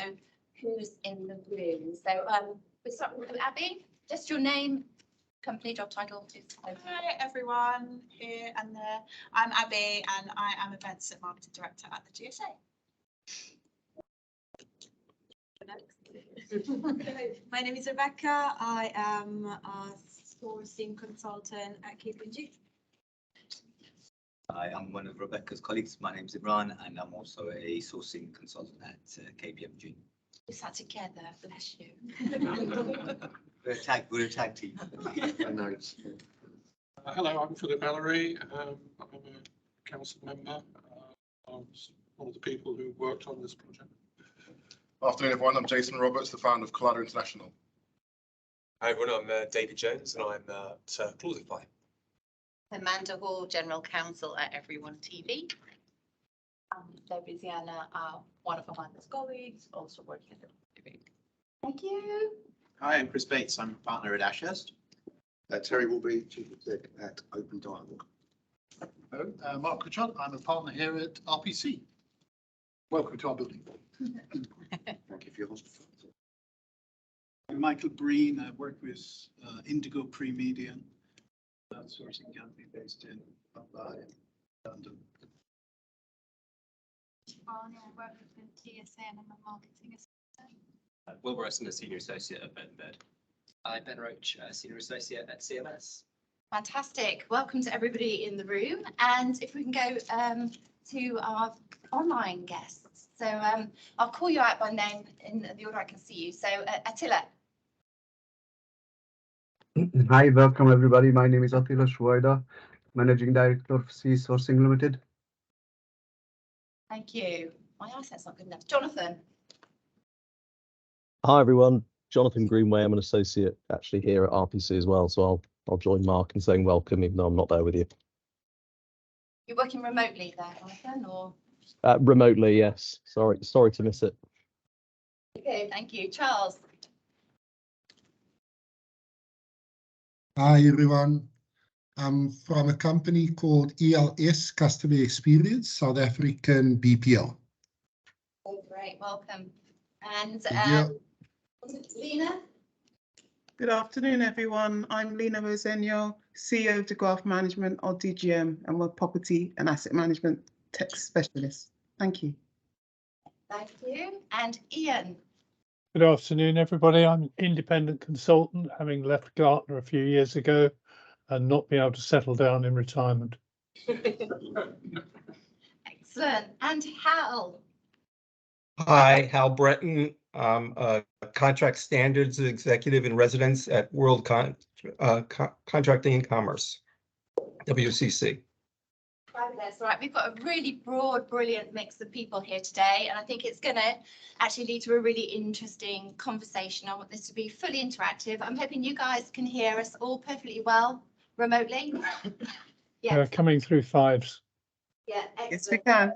know who's in the room. So we'll start with Abby. Just your name, company, job title. Hi everyone, here and there. I'm Abby and I am Events and Marketing Director at the GSA. My name is Rebecca. I am a sourcing consultant at KPMG. Hi, I'm one of Rebecca's colleagues. My name is Imran and I'm also a sourcing consultant at KPMG. We sat together, bless you. We're a tag team. Hello, I'm Philip Ellery. I'm a council member. I was one of the people who worked on this project. Afternoon, everyone. I'm Jason Roberts, the founder of Collider International. Hi everyone, I'm David Jones and I'm at Clausify. Amanda Hall, General Counsel at Everyone TV. Louisiana, one of Amanda's colleagues, also working at the TV. Thank you. Hi, I'm Chris Bates. I'm a partner at Ashurst. Terry will be Chief Exec at Open Dialogue. Hello, Mark Richard. I'm a partner here at RPC. Welcome to our building. Thank you for your hospitality. I'm Michael Breen. I work with Indigo Pre-Media, sourcing company based in London. I work with the GSA and I'm a marketing assistant. Will Rosen, a Senior Associate at Bed. I'm Ben Roach, Senior Associate at CMS. Fantastic. Welcome to everybody in the room. And if we can go to our online guests. So I'll call you out by name in the order I can see you. So Attila. Hi, welcome everybody. My name is Attila Shuaida, Managing Director of C Sourcing Limited. Thank you. My eyesight's not good enough. Jonathan. Hi everyone, Jonathan Greenway. I'm an associate actually here at RPC as well, so I'll join Mark in saying welcome, even though I'm not there with you. You're working remotely there, Jonathan, or? Remotely, yes. Sorry to miss it. Okay, thank you. Charles. Hi everyone. I'm from a company called ELS Customer Experience, South African BPO. Oh, great, welcome. And Lena. Good afternoon, everyone. I'm Lena Rosenio, CEO of DeGraph Management, or DGM, and we're property and asset management tech specialists. Thank you. Thank you. And Ian. Good afternoon, everybody. I'm an independent consultant, having left Gartner a few years ago and not being able to settle down in retirement. Excellent. And Hal. Hi, Hal Breton. I'm a contract standards executive in residence at World Contracting and Commerce, WCC. Fabulous. Right, we've got a really broad, brilliant mix of people here today, and I think it's going to actually lead to a really interesting conversation. I want this to be fully interactive. I'm hoping you guys can hear us all perfectly well remotely. Yeah. Coming through fives. Yeah, excellent. Yes, we can.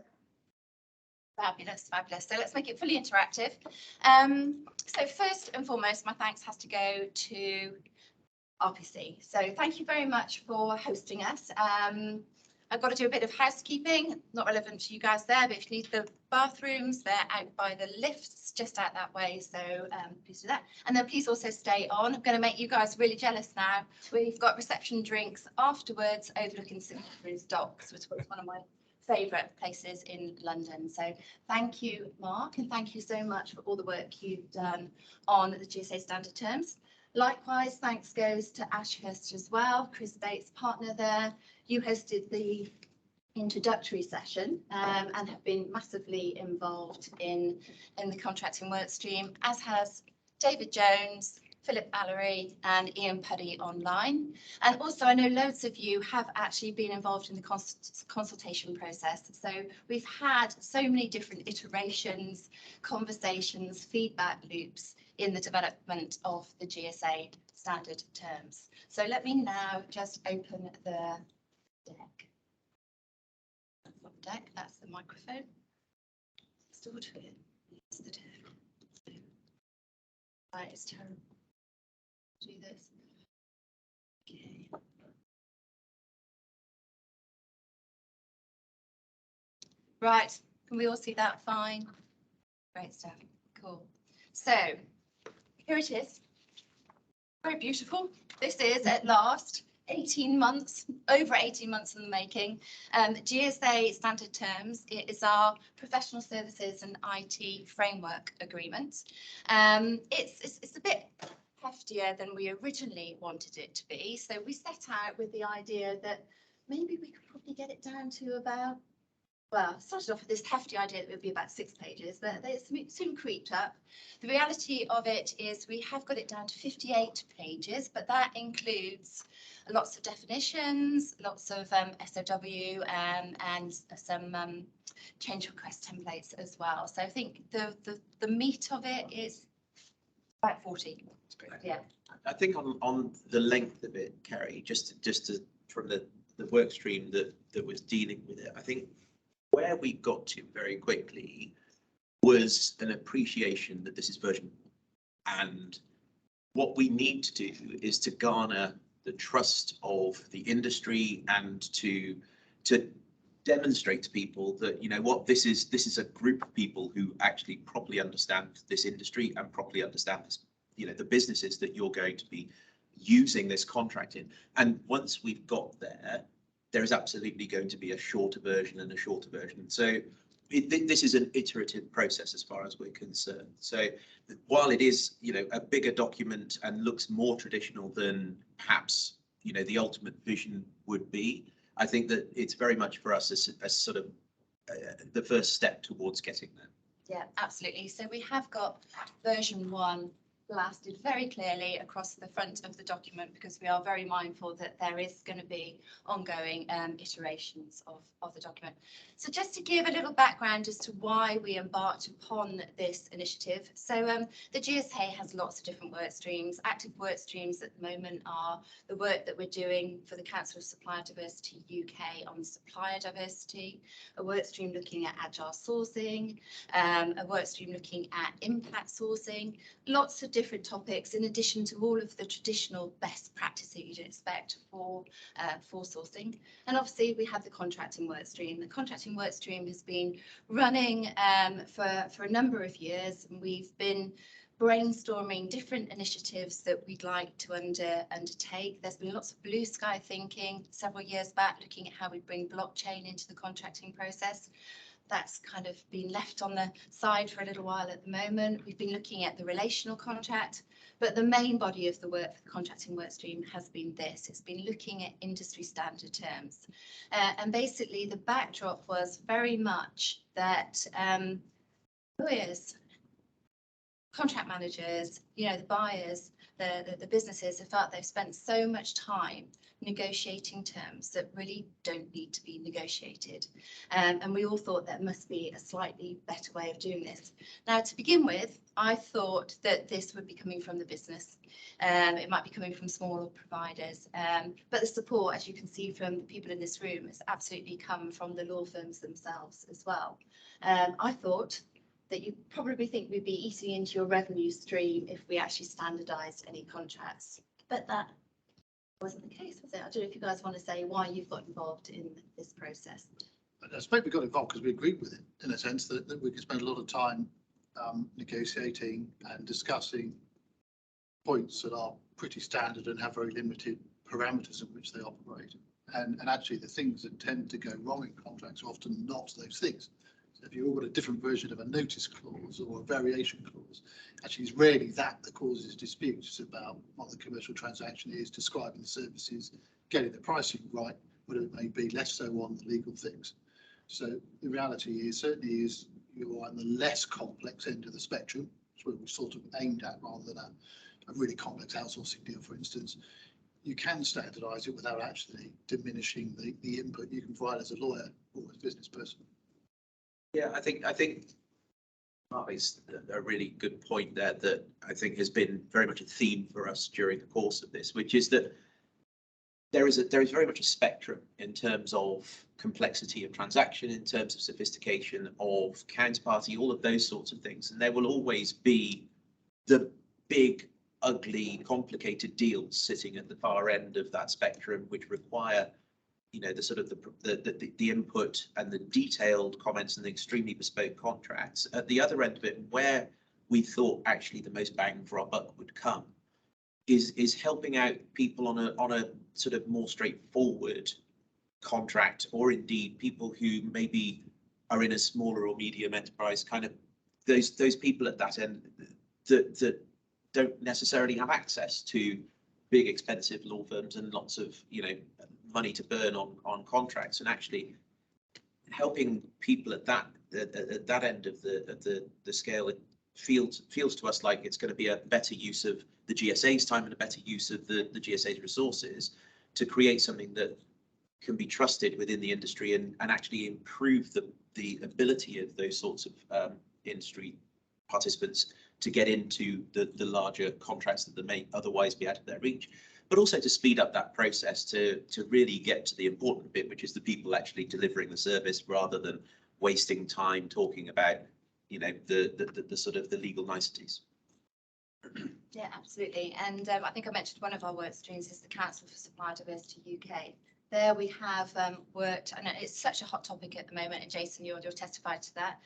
Fabulous, fabulous. So let's make it fully interactive. So first and foremost, my thanks has to go to RPC. So thank you very much for hosting us. I've got to do a bit of housekeeping, not relevant to you guys there, but if you need the bathrooms, they're out by the lifts, just out that way. So please do that. And then please also stay on. I'm going to make you guys really jealous now. We've got reception drinks afterwards overlooking St Catherine's Docks, which was one of my favourite places in London. So thank you, Mark, and thank you so much for all the work you've done on the GSA standard terms. Likewise, thanks goes to Ashurst as well, Chris Bates, partner there. You hosted the introductory session and have been massively involved in the contracting work stream, as has David Jones, Philip Allery and Ian Puddy online. And also I know loads of you have actually been involved in the consultation process. So we've had so many different iterations, conversations, feedback loops in the development of the GSA standard terms. So let me now just open the deck. That's not the deck, that's the microphone. Still to it. It's the deck. Right, it's terrible. Do this. Okay. Right, can we all see that fine? Great stuff. Cool. So here it is. Very beautiful. This is at last 18 months, over 18 months in the making. GSA standard terms. It is our professional services and IT framework agreement. It's a bit heftier than we originally wanted it to be. So we set out with the idea that maybe we could probably get it down to about, well, started off with this hefty idea that it would be about 6 pages, but they soon creeped up. The reality of it is we have got it down to 58 pages, but that includes lots of definitions, lots of SOW and some change request templates as well. So I think the meat of it is about 40. Yeah. I think on the length of it, Kerry, just to from the work stream that was dealing with it, I think where we got to very quickly was an appreciation that this is version 1. And what we need to do is to garner the trust of the industry and to demonstrate to people that, you know what, this is a group of people who actually properly understand this industry and properly understand this, you know, the businesses that you're going to be using this contract in. And once we've got there, there is absolutely going to be a shorter version and a shorter version. So this is an iterative process as far as we're concerned. So while it is, you know, a bigger document and looks more traditional than perhaps, you know, the ultimate vision would be, I think that it's very much for us as sort of the first step towards getting there. Yeah, absolutely. So we have got version 1 blasted very clearly across the front of the document, because we are very mindful that there is going to be ongoing iterations of the document. So just to give a little background as to why we embarked upon this initiative. So the GSA has lots of different work streams. Active work streams at the moment are the work that we're doing for the Council of Supplier Diversity UK on supplier diversity, a work stream looking at agile sourcing, a work stream looking at impact sourcing, lots of different topics in addition to all of the traditional best practice that you'd expect for sourcing. And obviously we have the contracting work stream. The contracting work stream has been running for a number of years, and we've been brainstorming different initiatives that we'd like to undertake. There's been lots of blue sky thinking several years back, looking at how we bring blockchain into the contracting process. That's kind of been left on the side for a little while at the moment. We've been looking at the relational contract, but the main body of the work for the contracting work stream has been this. It's been looking at industry standard terms. And basically the backdrop was very much that lawyers, contract managers, you know, the buyers, the businesses have felt they've spent so much time negotiating terms that really don't need to be negotiated. And we all thought there must be a slightly better way of doing this. Now, to begin with, I thought that this would be coming from the business. It might be coming from smaller providers, but the support, as you can see from the people in this room, has absolutely come from the law firms themselves as well. I thought that you probably think we'd be eating into your revenue stream if we actually standardised any contracts, but that wasn't the case, was it? I don't know if you guys want to say why you've got involved in this process. I suppose we got involved because we agreed with it, in a sense that we could spend a lot of time negotiating and discussing points that are pretty standard and have very limited parameters in which they operate. And actually the things that tend to go wrong in contracts are often not those things. So if you've all got a different version of a notice clause or a variation clause, actually it's rarely that causes disputes. It's about what the commercial transaction is, describing the services, getting the pricing right, whatever it may be, less so on the legal things. So the reality is certainly is you're on the less complex end of the spectrum. It's where we're sort of aimed at rather than a really complex outsourcing deal, for instance. You can standardise it without actually diminishing the input you can provide as a lawyer or as a business person. Yeah, I think Marty's a really good point there that I think has been very much a theme for us during the course of this, which is that there is very much a spectrum in terms of complexity of transaction, in terms of sophistication of counterparty, all of those sorts of things, and there will always be the big, ugly, complicated deals sitting at the far end of that spectrum, which require, you know, the sort of the input and the detailed comments and the extremely bespoke contracts. At the other end of it, where we thought actually the most bang for our buck would come is helping out people on a sort of more straightforward contract, or indeed people who maybe are in a smaller or medium enterprise, kind of those people at that end that don't necessarily have access to big expensive law firms and lots of money to burn on contracts, and actually helping people at that end of the scale. It feels to us like it's going to be a better use of the GSA's time and a better use of the GSA's resources to create something that can be trusted within the industry and actually improve the ability of those sorts of industry participants to get into the larger contracts that they may otherwise be out of their reach, but also to speed up that process to really get to the important bit, which is the people actually delivering the service, rather than wasting time talking about the sort of the legal niceties. Yeah, absolutely. And I think I mentioned one of our work streams is the Council for Supplier Diversity UK. There we have worked, and it's such a hot topic at the moment, and Jason, you're testified to that,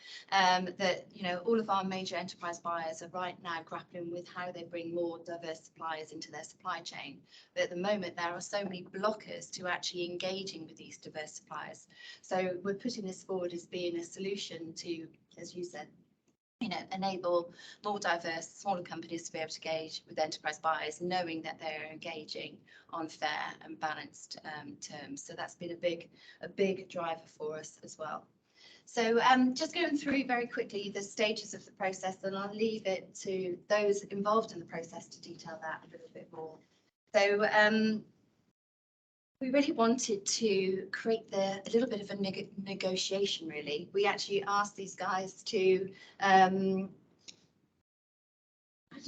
that all of our major enterprise buyers are right now grappling with how they bring more diverse suppliers into their supply chain. But at the moment, there are so many blockers to actually engaging with these diverse suppliers. So we're putting this forward as being a solution to, as you said, enable more diverse, smaller companies to be able to engage with enterprise buyers, knowing that they're engaging on fair and balanced terms. So that's been a big driver for us as well. So just going through very quickly the stages of the process, and I'll leave it to those involved in the process to detail that a little bit more. So we really wanted to create a little bit of a negotiation, really. We actually asked these guys to, I don't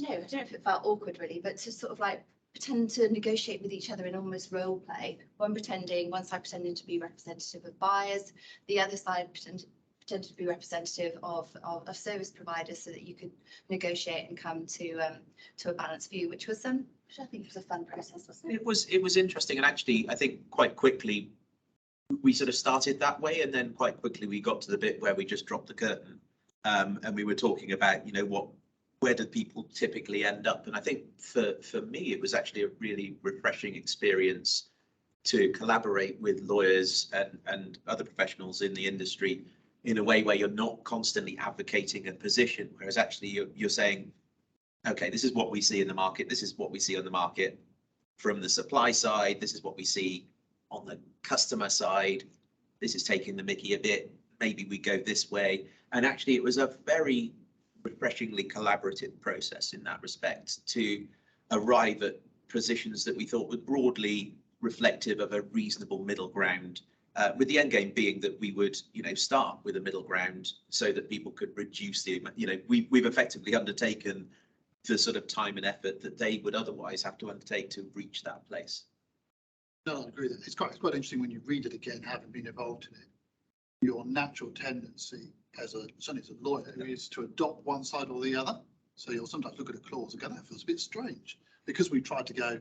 know if it felt awkward really, but to sort of like pretend to negotiate with each other in almost role play. One side pretending to be representative of buyers, the other side pretended to be representative of service providers, so that you could negotiate and come to a balanced view, which I think was a fun process, wasn't it? It was interesting, and actually I think quite quickly we sort of started that way, and then quite quickly we got to the bit where we just dropped the curtain, and we were talking about where do people typically end up. And I think for me it was actually a really refreshing experience to collaborate with lawyers and other professionals in the industry in a way where you're not constantly advocating a position, whereas actually you're saying, okay, this is what we see in the market. This is what we see on the market from the supply side. This is what we see on the customer side. This is taking the mickey a bit. Maybe we go this way. And actually, it was a very refreshingly collaborative process in that respect to arrive at positions that we thought were broadly reflective of a reasonable middle ground. With the end game being that we would, start with a middle ground so that people could reduce the, we've effectively undertaken the sort of time and effort that they would otherwise have to undertake to reach that place. No, I agree that it's quite interesting when you read it again, having been involved in it. Your natural tendency certainly as a lawyer, is to adopt one side or the other. So you'll sometimes look at a clause and go, that feels a bit strange, because we tried to go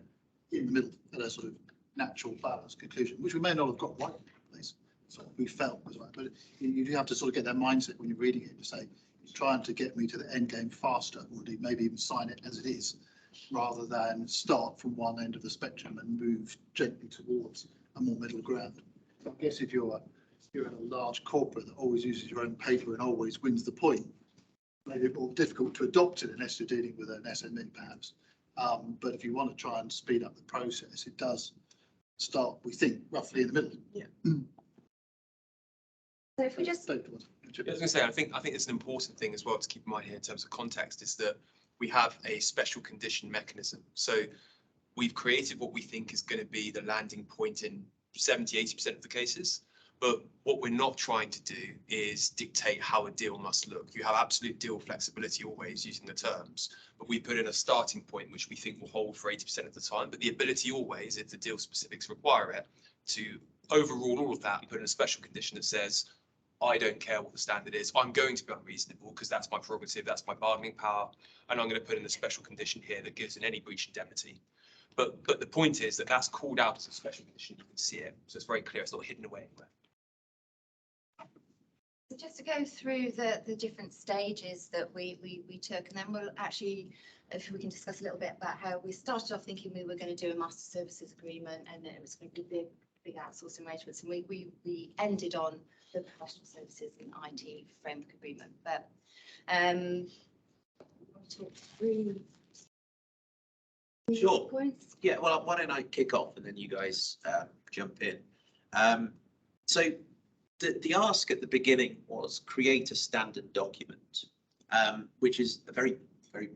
in the middle at a sort of natural balanced conclusion, which we may not have got right in place. So we felt was right, but you do have to sort of get that mindset when you're reading it to say, trying to get me to the end game faster, or maybe even sign it as it is, rather than start from one end of the spectrum and move gently towards a more middle ground. I guess if you're in a large corporate that always uses your own paper and always wins the point, maybe it's more difficult to adopt it unless you're dealing with an SME perhaps. But if you want to try and speed up the process, it does start, we think, roughly in the middle. Yeah. So if we just I was going to say, I think it's an important thing as well to keep in mind here in terms of context, is that we have a special condition mechanism. So we've created what we think is going to be the landing point in 70–80% of the cases. But what we're not trying to do is dictate how a deal must look. You have absolute deal flexibility always using the terms, but we put in a starting point which we think will hold for 80% of the time. But the ability always, if the deal specifics require it, to overrule all of that and put in a special condition that says, I don't care what the standard is. I'm going to be unreasonable because that's my prerogative, that's my bargaining power, and I'm going to put in a special condition here that gives in any breach indemnity. But the point is that that's called out as a special condition. You can see it, so it's very clear. It's not hidden away anywhere. just to go through the different stages that we took, and then we'll actually, if we can discuss a little bit about how we started off thinking we were going to do a master services agreement, and then it was going to be big outsourcing arrangements, and we ended on the professional services and IT framework agreement. But I'll talk through Sure. points. Yeah, well, why don't I kick off and then you guys jump in. So the ask at the beginning was create a standard document, which is a very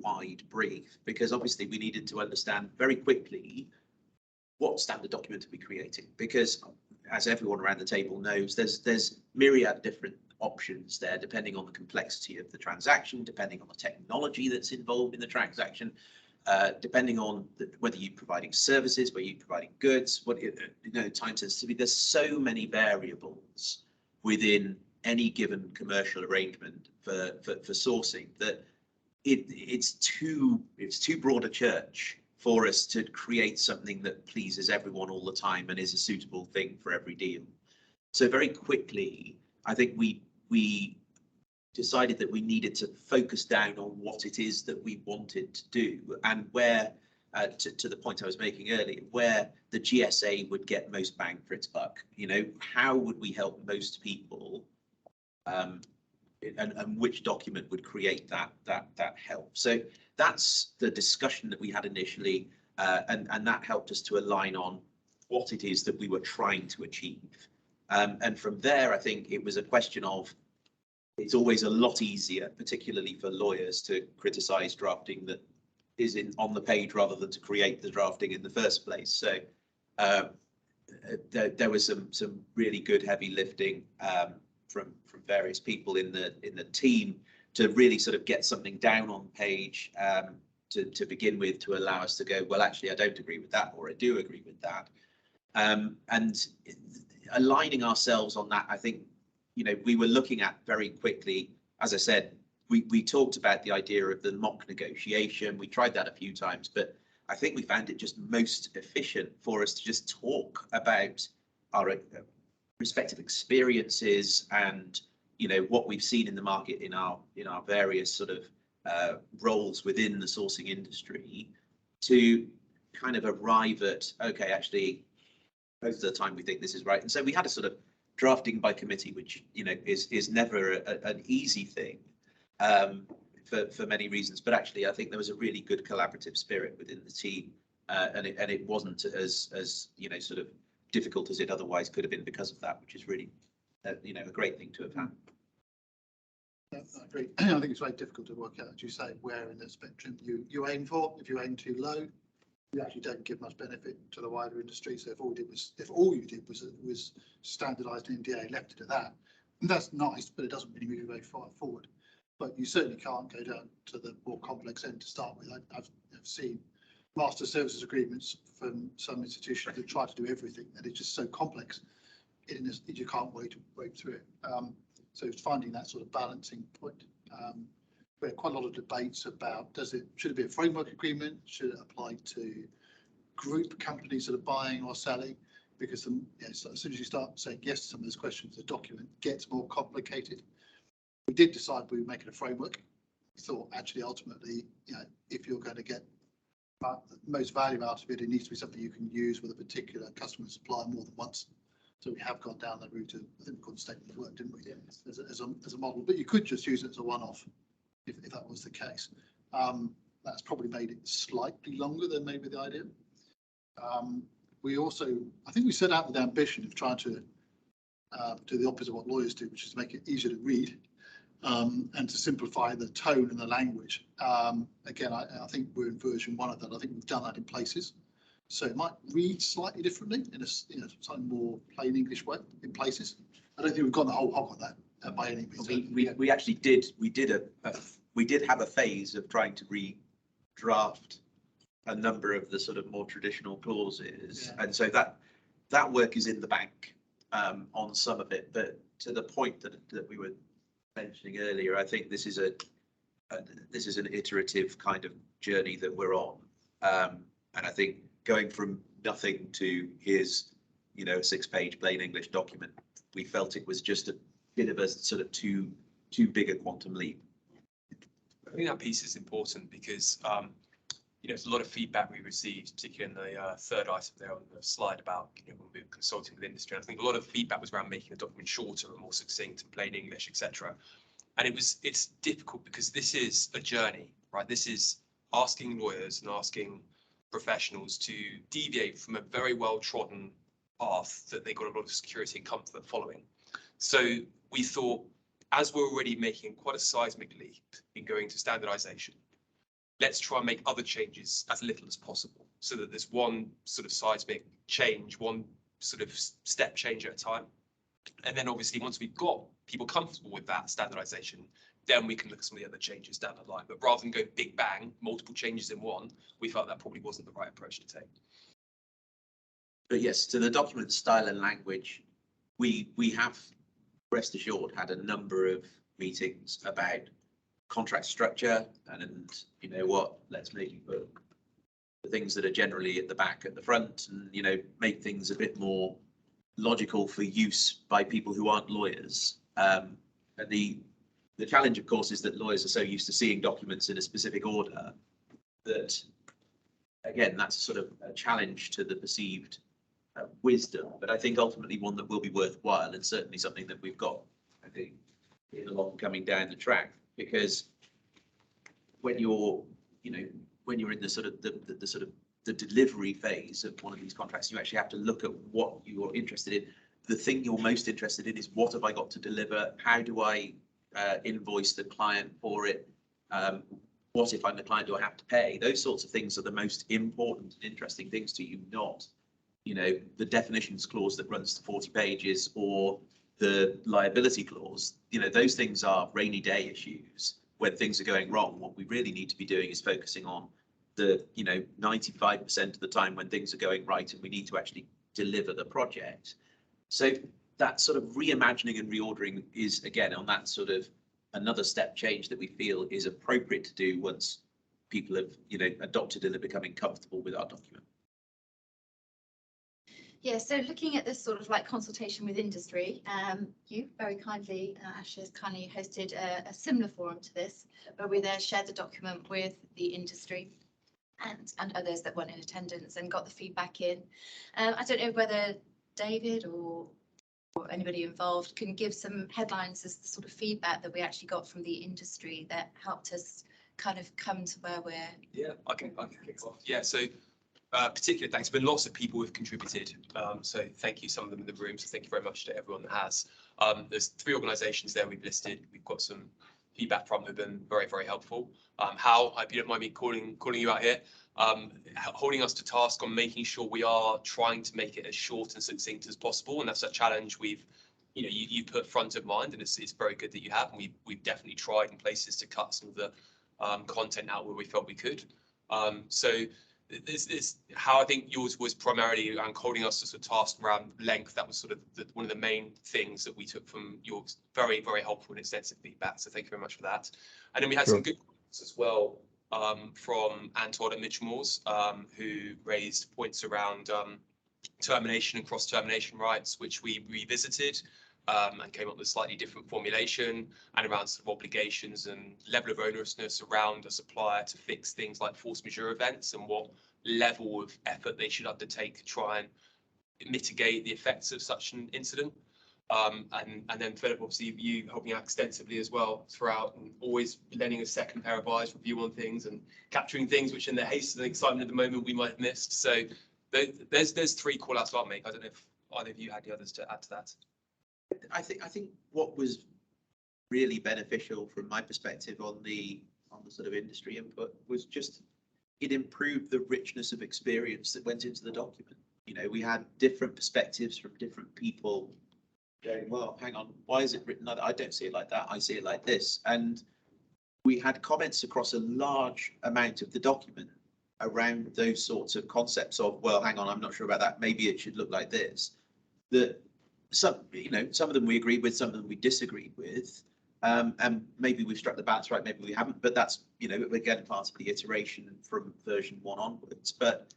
wide brief, because obviously we needed to understand very quickly what standard document are we creating, because as everyone around the table knows, there's myriad different options there, depending on the complexity of the transaction, depending on the technology that's involved in the transaction, depending on whether you're providing services, whether you're providing goods, what time sensitivity. There's so many variables within any given commercial arrangement for sourcing that it's too broad a church for us to create something that pleases everyone all the time and is a suitable thing for every deal. So very quickly, I think we decided that we needed to focus down on what it is that we wanted to do, and where, to the point I was making earlier, where the GSA would get most bang for its buck. You know, how would we help most people, and which document would create that help? So that's the discussion that we had initially, and that helped us to align on what it is that we were trying to achieve. And from there, I think it was a question of, it's always a lot easier, particularly for lawyers, to criticise drafting that is on the page rather than to create the drafting in the first place. So there was some really good heavy lifting from various people in the team to really sort of get something down on page to begin with, to allow us to go, well, actually, I don't agree with that, or I do agree with that. And aligning ourselves on that, I think, you know, we were looking at very quickly, as I said, we talked about the idea of the mock negotiation. We tried that a few times, but I think we found it just most efficient for us to just talk about our respective experiences and, you know, what we've seen in the market in our various sort of roles within the sourcing industry, to kind of arrive at, okay, actually, most of the time we think this is right. And so we had a sort of drafting by committee, which, you know, is never an easy thing for many reasons, but actually I think there was a really good collaborative spirit within the team, and it wasn't as you know, sort of difficult as it otherwise could have been because of that, which is really you know, a great thing to have had. I agree. I think it's very difficult to work out, as you say, where in the spectrum you aim for. If you aim too low, you actually don't give much benefit to the wider industry. So if all you did was standardised an NDA, left it at that, and that's nice, but it doesn't really move you very far forward. But you certainly can't go down to the more complex end to start with. I've seen master services agreements from some institutions that try to do everything, and it's just so complex, you can't wade through it. So it's finding that sort of balancing point. We had quite a lot of debates about, should it be a framework agreement? Should it apply to group companies that are buying or selling? Because as soon as you start saying yes to some of those questions, the document gets more complicated. We did decide we would make it a framework. We thought, actually, ultimately, you know, if you're going to get the most value out of it, it needs to be something you can use with a particular customer and supplier more than once. So we have gone down that route of, I think we called statement of work, didn't we? Yeah. As a model, but you could just use it as a one-off if that was the case. That's probably made it slightly longer than maybe the idea. We also, I think we set out with the ambition of trying to do the opposite of what lawyers do, which is make it easier to read and to simplify the tone and the language. Again, I think we're in version 1 of that. I think we've done that in places. So it might read slightly differently in a slightly more plain English way in places. I don't think we've got the whole hog on that by any means. We actually did. We did have a phase of trying to redraft a number of the sort of more traditional clauses, yeah. And so that work is in the bank on some of it. But to the point that we were mentioning earlier, I think this is an iterative kind of journey that we're on, and I think going from nothing to here's, you know, a 6-page plain English document, we felt it was just bit of a sort of too big a quantum leap. I think that piece is important because there's a lot of feedback we received, particularly in the third item there on the slide about when we were consulting with industry. And I think a lot of feedback was around making the document shorter and more succinct and plain English, etc. And it's difficult because this is a journey, right? This is asking lawyers and asking professionals to deviate from a very well trodden path that they got a lot of security and comfort following. So we thought, as we're already making quite a seismic leap in going to standardization, let's try and make other changes as little as possible so that there's one sort of seismic change, one sort of step change at a time. And then obviously once we've got people comfortable with that standardization, then we can look at some of the other changes down the line. But rather than go big bang, multiple changes in one, we felt that probably wasn't the right approach to take. But yes, to the document style and language, we have, rest assured, had a number of meetings about contract structure and you know what, let's maybe put the things that are generally at the back at the front, and make things a bit more logical for use by people who aren't lawyers. And the challenge, of course, is that lawyers are so used to seeing documents in a specific order that, again, that's sort of a challenge to the perceived wisdom, but I think ultimately one that will be worthwhile, and certainly something that we've got, I think, in along coming down the track. Because when you're, when you're in the sort of the delivery phase of one of these contracts, you actually have to look at what you're interested in. The thing you're most interested in is, what have I got to deliver? How do I invoice the client for it? What if I'm the client, do I have to pay? Those sorts of things are the most important and interesting things to you, not the definitions clause that runs to 40 pages or the liability clause. Those things are rainy day issues when things are going wrong. What we really need to be doing is focusing on the 95% of the time when things are going right, and we need to actually deliver the project. So that sort of reimagining and reordering is, again, on that sort of another step change that we feel is appropriate to do once people have adopted and are becoming comfortable with our document. Yeah, so looking at this sort of like consultation with industry, you very kindly, Ash has kindly hosted a similar forum to this, where we there shared the document with the industry and others that weren't in attendance and got the feedback in. I don't know whether David or anybody involved can give some headlines as the sort of feedback that we actually got from the industry that helped us kind of come to where we're. Yeah, I can kick off. Yeah, so particular thanks. There's been lots of people who've contributed, so thank you, some of them in the room, so thank you very much to everyone that has. There's 3 organisations there we've listed. We've got some feedback from them, been very, very helpful. Hal, I hope you don't mind me calling you out here, holding us to task on making sure we are trying to make it as short and succinct as possible, and that's a challenge you put front of mind, and it's very good that you have, and we've definitely tried in places to cut some of the content out where we felt we could. So this is how I think yours was primarily around holding us to sort of task around length. That was sort of one of the main things that we took from your very, very helpful and extensive feedback. So thank you very much for that. And then we had some good comments as well from Antoine and Mitch Moores, who raised points around termination and cross-termination rights, which we revisited and came up with a slightly different formulation, and around sort of obligations and level of onerousness around a supplier to fix things like force majeure events and what level of effort they should undertake to try and mitigate the effects of such an incident. And then Philip, obviously you helping out extensively as well throughout, and always lending a second pair of eyes, review on things and capturing things which in the haste and excitement at the moment we might have missed. So there's 3 call outs I'll make. I don't know if either of you had the others to add to that. I think what was really beneficial from my perspective on the sort of industry input was just it improved the richness of experience that went into the document. We had different perspectives from different people going, well, hang on, why is it written like that? I don't see it like that, I see it like this. And we had comments across a large amount of the document around those sorts of concepts of, well, hang on, I'm not sure about that, maybe it should look like this. That some of them we agreed with, some of them we disagreed with, and maybe we've struck the balance right, maybe we haven't, but that's, again, part of the iteration from version 1 onwards. But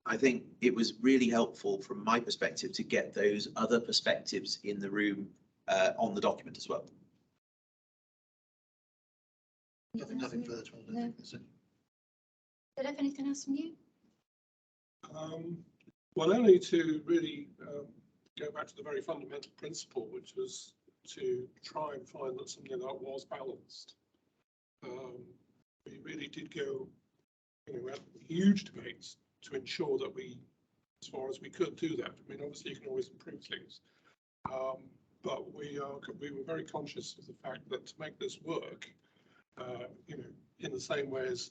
I think it was really helpful from my perspective to get those other perspectives in the room on the document as well. Nothing further to add. I think that's it. Did I have anything else from you? Well, only to really go back to the very fundamental principle, which was to try and find that something that was balanced. We really did go, we had huge debates to ensure that we, as far as we could, do that. I mean, obviously you can always improve things, but we were very conscious of the fact that to make this work, in the same way as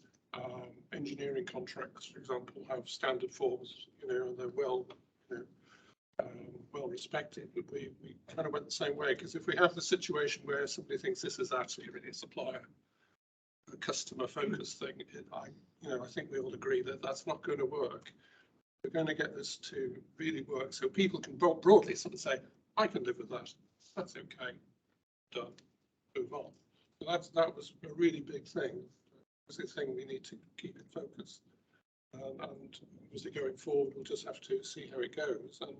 engineering contracts, for example, have standard forms, and they're well respected. But we kind of went the same way, because if we have the situation where somebody thinks this is actually really a supplier, a customer focused thing, I think we all agree that that's not going to work. We're going to get this to really work, so people can broadly sort of say, I can live with that. That's okay. Done. Move on. So that was a really big thing. It's a thing we need to keep in focus. And obviously going forward, we'll just have to see how it goes, and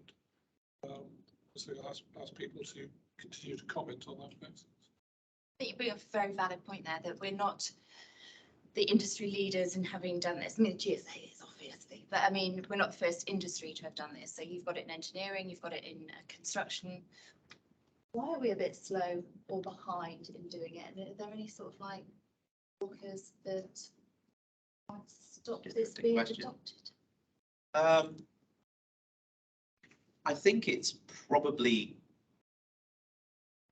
obviously ask people to continue to comment on that basis. I think you bring up a very valid point there, that we're not the industry leaders in having done this. I mean, the GSA is obviously, but I mean, we're not the first industry to have done this. So you've got it in engineering, you've got it in construction. Why are we a bit slow or behind in doing it? Are there any sort of like blockers that might stop this being adopted? I think it's probably,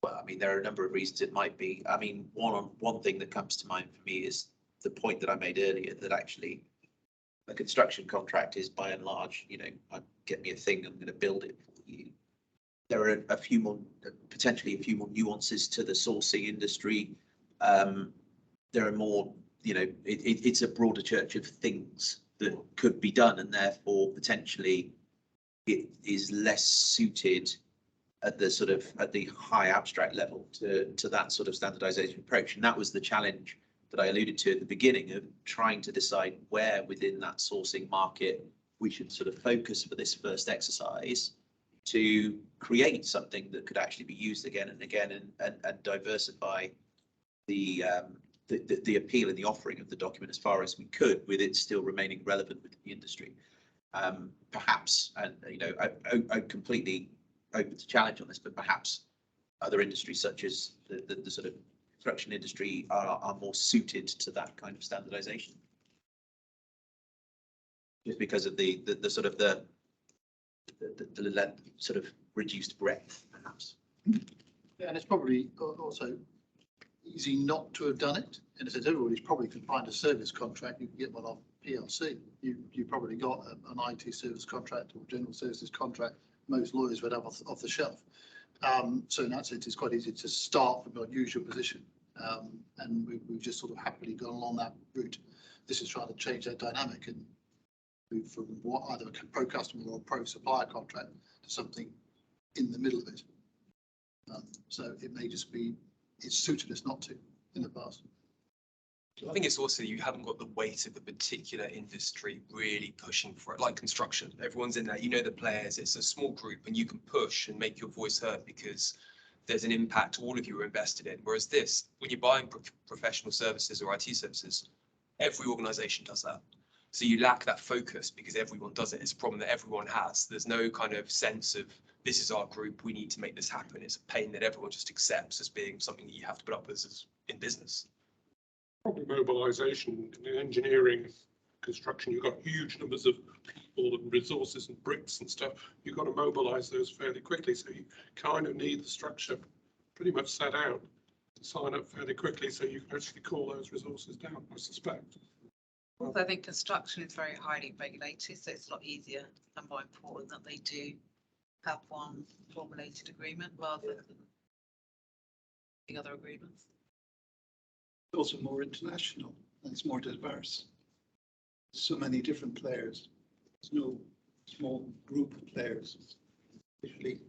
well, I mean, there are a number of reasons it might be. I mean, one thing that comes to mind for me is the point that I made earlier, that actually a construction contract is by and large, get me a thing, I'm going to build it for you. There are potentially a few more nuances to the sourcing industry. There are more, it's a broader church of things that could be done, and therefore potentially it is less suited at the high abstract level to that sort of standardization approach. And that was the challenge that I alluded to at the beginning, of trying to decide where within that sourcing market we should sort of focus for this first exercise, to create something that could actually be used again and again, and diversify the appeal and the offering of the document as far as we could, with it still remaining relevant with the industry. Perhaps, and I'm completely open to challenge on this, but perhaps other industries such as the sort of construction industry are more suited to that kind of standardization, just because of the sort of the sort of reduced breadth, perhaps. Yeah, and it's probably also easy not to have done it. In a sense, everybody's probably can find a service contract. You can get one off PLC. You probably got an IT service contract or general services contract. Most lawyers would have off the shelf. So in that sense, it's quite easy to start from your usual position. And we've just sort of happily gone along that route. This is trying to change that dynamic and move from either a pro customer or a pro supplier contract to something in the middle of it. So it may just be, it's suited us not to in the past. I think it's also, you haven't got the weight of the particular industry really pushing for it, like construction. Everyone's in there, the players, it's a small group, and you can push and make your voice heard because there's an impact all of you are invested in. Whereas this, when you're buying professional services or IT services, every organization does that. So you lack that focus because everyone does it. It's a problem that everyone has. There's no kind of sense of, this is our group, we need to make this happen. It's a pain that everyone just accepts as being something that you have to put up with as in business. Probably mobilisation in engineering, construction, you've got huge numbers of people and resources and bricks and stuff. You've got to mobilise those fairly quickly. So you kind of need the structure pretty much set out to sign up fairly quickly, so you can actually call those resources down, I suspect. Also, I think construction is very highly regulated, so it's a lot easier and more important that they do have one formulated agreement rather than the other agreements. Also more international and it's more diverse. So many different players. There's no small group of players. Usually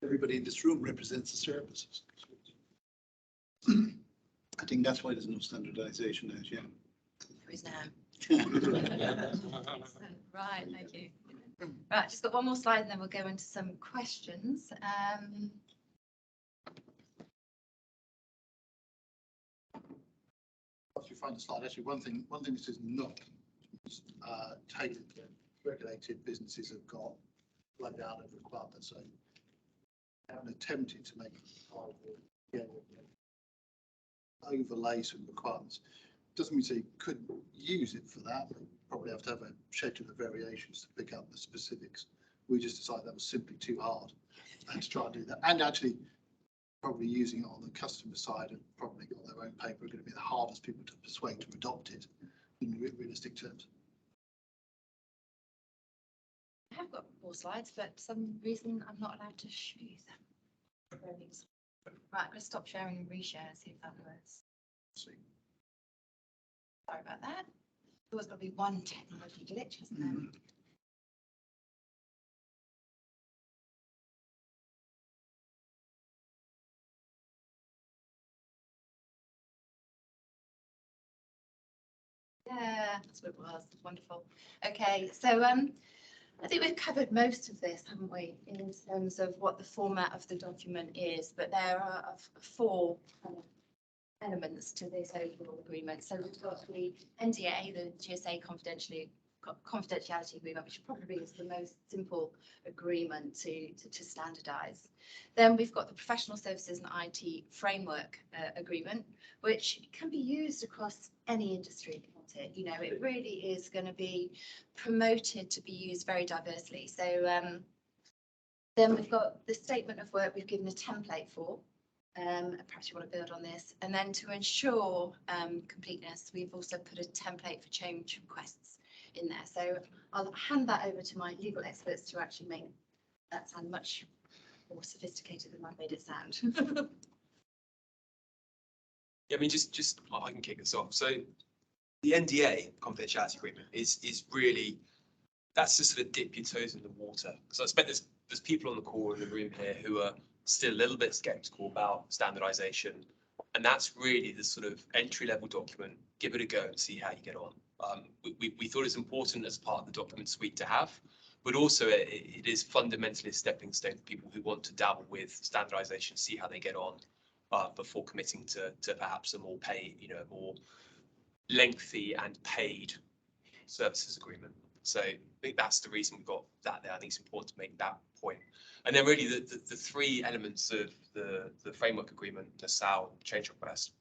everybody in this room represents the services. I think that's why there's no standardization as yet. There is now. Right, thank you. Right, just got one more slide and then we'll go into some questions. find the slide, actually, one thing this is not tailored to regulated businesses have got laid out of requirements. So haven't attempted to make it overlay some requirements. Doesn't mean you couldn't use it for that. But probably have to have a schedule of variations to pick up the specifics. We just decided that was simply too hard and to try and do that. And actually, probably using it on the customer side and probably on their own paper are going to be the hardest people to persuade to adopt it in realistic terms. I have got more slides, but for some reason I'm not allowed to show you them. Right, I'm going to stop sharing and reshare and see if that works. Sorry about that. There's always got to be one technology glitch, hasn't there? Yeah, that's what it was. Wonderful. Okay, so I think we've covered most of this, haven't we, in terms of what the format of the document is, but there are four elements to this overall agreement. So we've got the NDA, the GSA confidentiality agreement, which probably is the most simple agreement to standardise. Then we've got the professional services and IT framework agreement, which can be used across any industry, can't it? You know, it really is going to be promoted to be used very diversely. So then we've got the statement of work we've given a template for. Perhaps you want to build on this, and then to ensure completeness, we've also put a template for change requests in there. So I'll hand that over to my legal experts to actually make that sound much more sophisticated than I've made it sound. Yeah, I mean, just I can kick this off. So the NDA, confidentiality agreement, is really, that's to sort of dip your toes in the water. Because I expect there's people on the call in the room here who are still a little bit skeptical about standardization. And that's really the sort of entry-level document. Give it a go and see how you get on. We thought it's important as part of the document suite to have, but also it is fundamentally a stepping stone for people who want to dabble with standardization, see how they get on before committing to perhaps a more more lengthy and paid services agreement. So I think that's the reason we've got that there. I think it's important to make that point. And then really the three elements of the framework agreement, the SAL change request,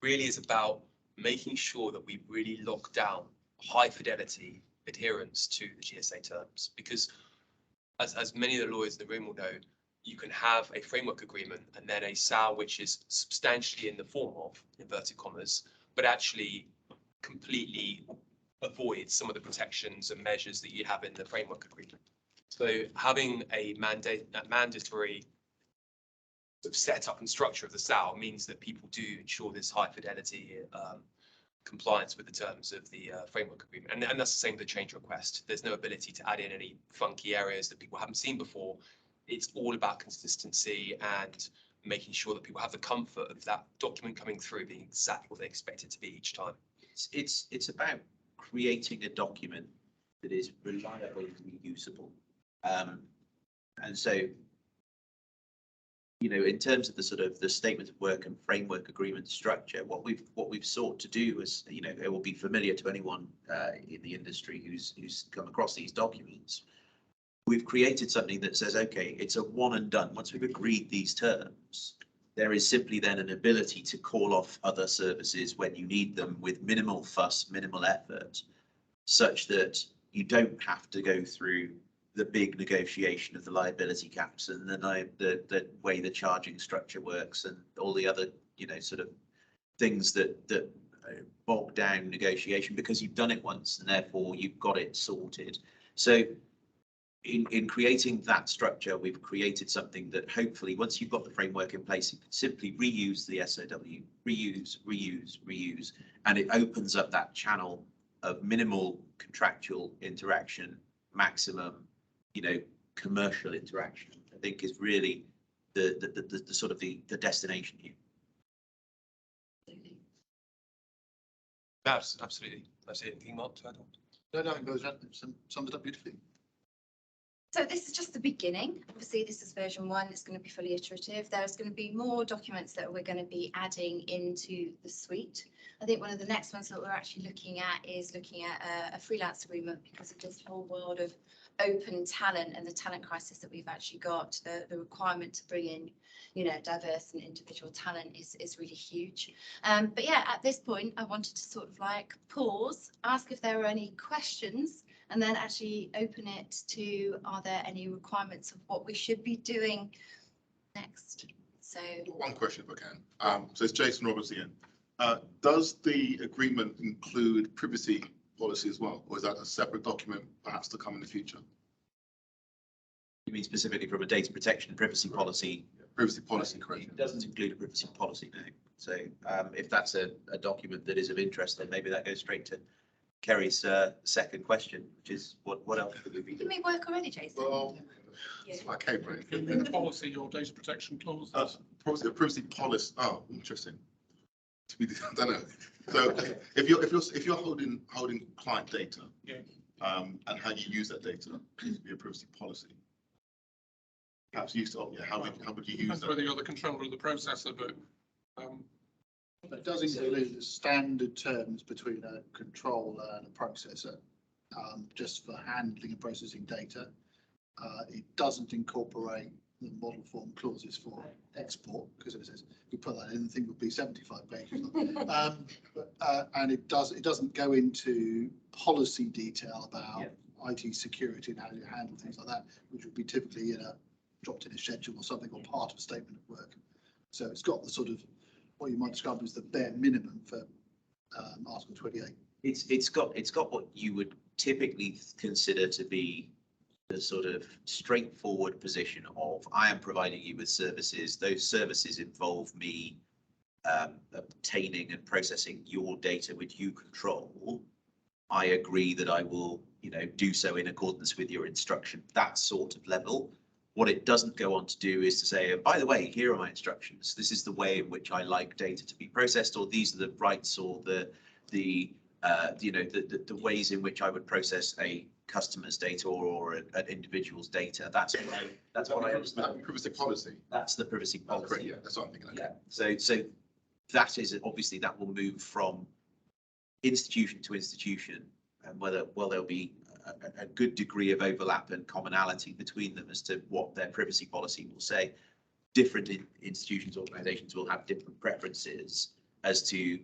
really is about making sure that we really lock down high fidelity adherence to the GSA terms. Because as many of the lawyers in the room will know, you can have a framework agreement and then a SAL which is substantially in the form of inverted commas, but actually completely avoids some of the protections and measures that you have in the framework agreement. So having a mandatory sort of setup and structure of the SAL means that people do ensure this high fidelity compliance with the terms of the framework agreement. And that's the same with the change request. There's no ability to add in any funky areas that people haven't seen before. It's all about consistency and making sure that people have the comfort of that document coming through being exactly what they expect it to be each time. It's about creating a document that is reliable and reusable. And so, you know, in terms of the sort of the statement of work and framework agreement structure, what we've sought to do is, you know, it will be familiar to anyone in the industry who's come across these documents. We've created something that says, okay, it's a one and done. Once we've agreed these terms, there is simply then an ability to call off other services when you need them with minimal fuss, minimal effort, such that you don't have to go through the big negotiation of the liability caps and the way the charging structure works and all the other, you know, sort of things that bog down negotiation, because you've done it once and therefore you've got it sorted. So in creating that structure, we've created something that hopefully once you've got the framework in place, you can simply reuse the SOW, reuse, and it opens up that channel of minimal contractual interaction, maximum, you know, commercial interaction. I think is really the sort of the destination here. Absolutely. That's anything, Mark, to add on? No, it goes that summed it up beautifully. So this is just the beginning. Obviously, this is version 1. It's going to be fully iterative. There's going to be more documents that we're going to be adding into the suite. I think one of the next ones that we're actually looking at is looking at a freelance agreement, because of this whole world of open talent and the talent crisis that we've actually got. The requirement to bring in, you know, diverse and individual talent is really huge. But yeah, at this point, I wanted to sort of like pause, ask if there were any questions, and then actually open it to, are there any requirements of what we should be doing next? So One question if I can. So it's Jason Roberts again. Does the agreement include privacy policy as well, or is that a separate document perhaps to come in the future? You mean specifically from a data protection privacy policy? Privacy policy, correct. It doesn't include a privacy policy now. So if that's a document that is of interest, then maybe that goes straight to Kerry's second question, which is what else could we be did doing? we work already, Jason? Well, that's my came right. In the policy or data protection clause. Privacy policy. Oh, interesting. I don't know. So if you're holding client data, Yeah. And how you use that data needs to be a privacy policy. Perhaps used to, yeah, how would you use Depends that? whether you're the controller of the processor, but It does include the standard terms between a controller and a processor, just for handling and processing data. It doesn't incorporate the model form clauses for export, because it says if you put that in, the thing would be 75 pages long. And it doesn't go into policy detail about IT security and how you handle things like that, which would be typically dropped in a schedule or something, or part of a statement of work. So it's got the sort of what you might describe as the bare minimum for Article 28. It's got what you would typically consider to be the sort of straightforward position of, I am providing you with services. Those services involve me obtaining and processing your data which you control. I agree that I will, do so in accordance with your instruction. That sort of level. What it doesn't go on to do is to say, by the way, here are my instructions. This is the way in which I like data to be processed, or these are the rights or the ways in which I would process a customer's data or an individual's data. That's what I understand. Privacy policy. That's the privacy policy. Correct, yeah, that's what I'm thinking. Yeah. So that is obviously that will move from institution to institution, and there'll be a good degree of overlap and commonality between them as to what their privacy policy will say. Different institutions, organizations will have different preferences as to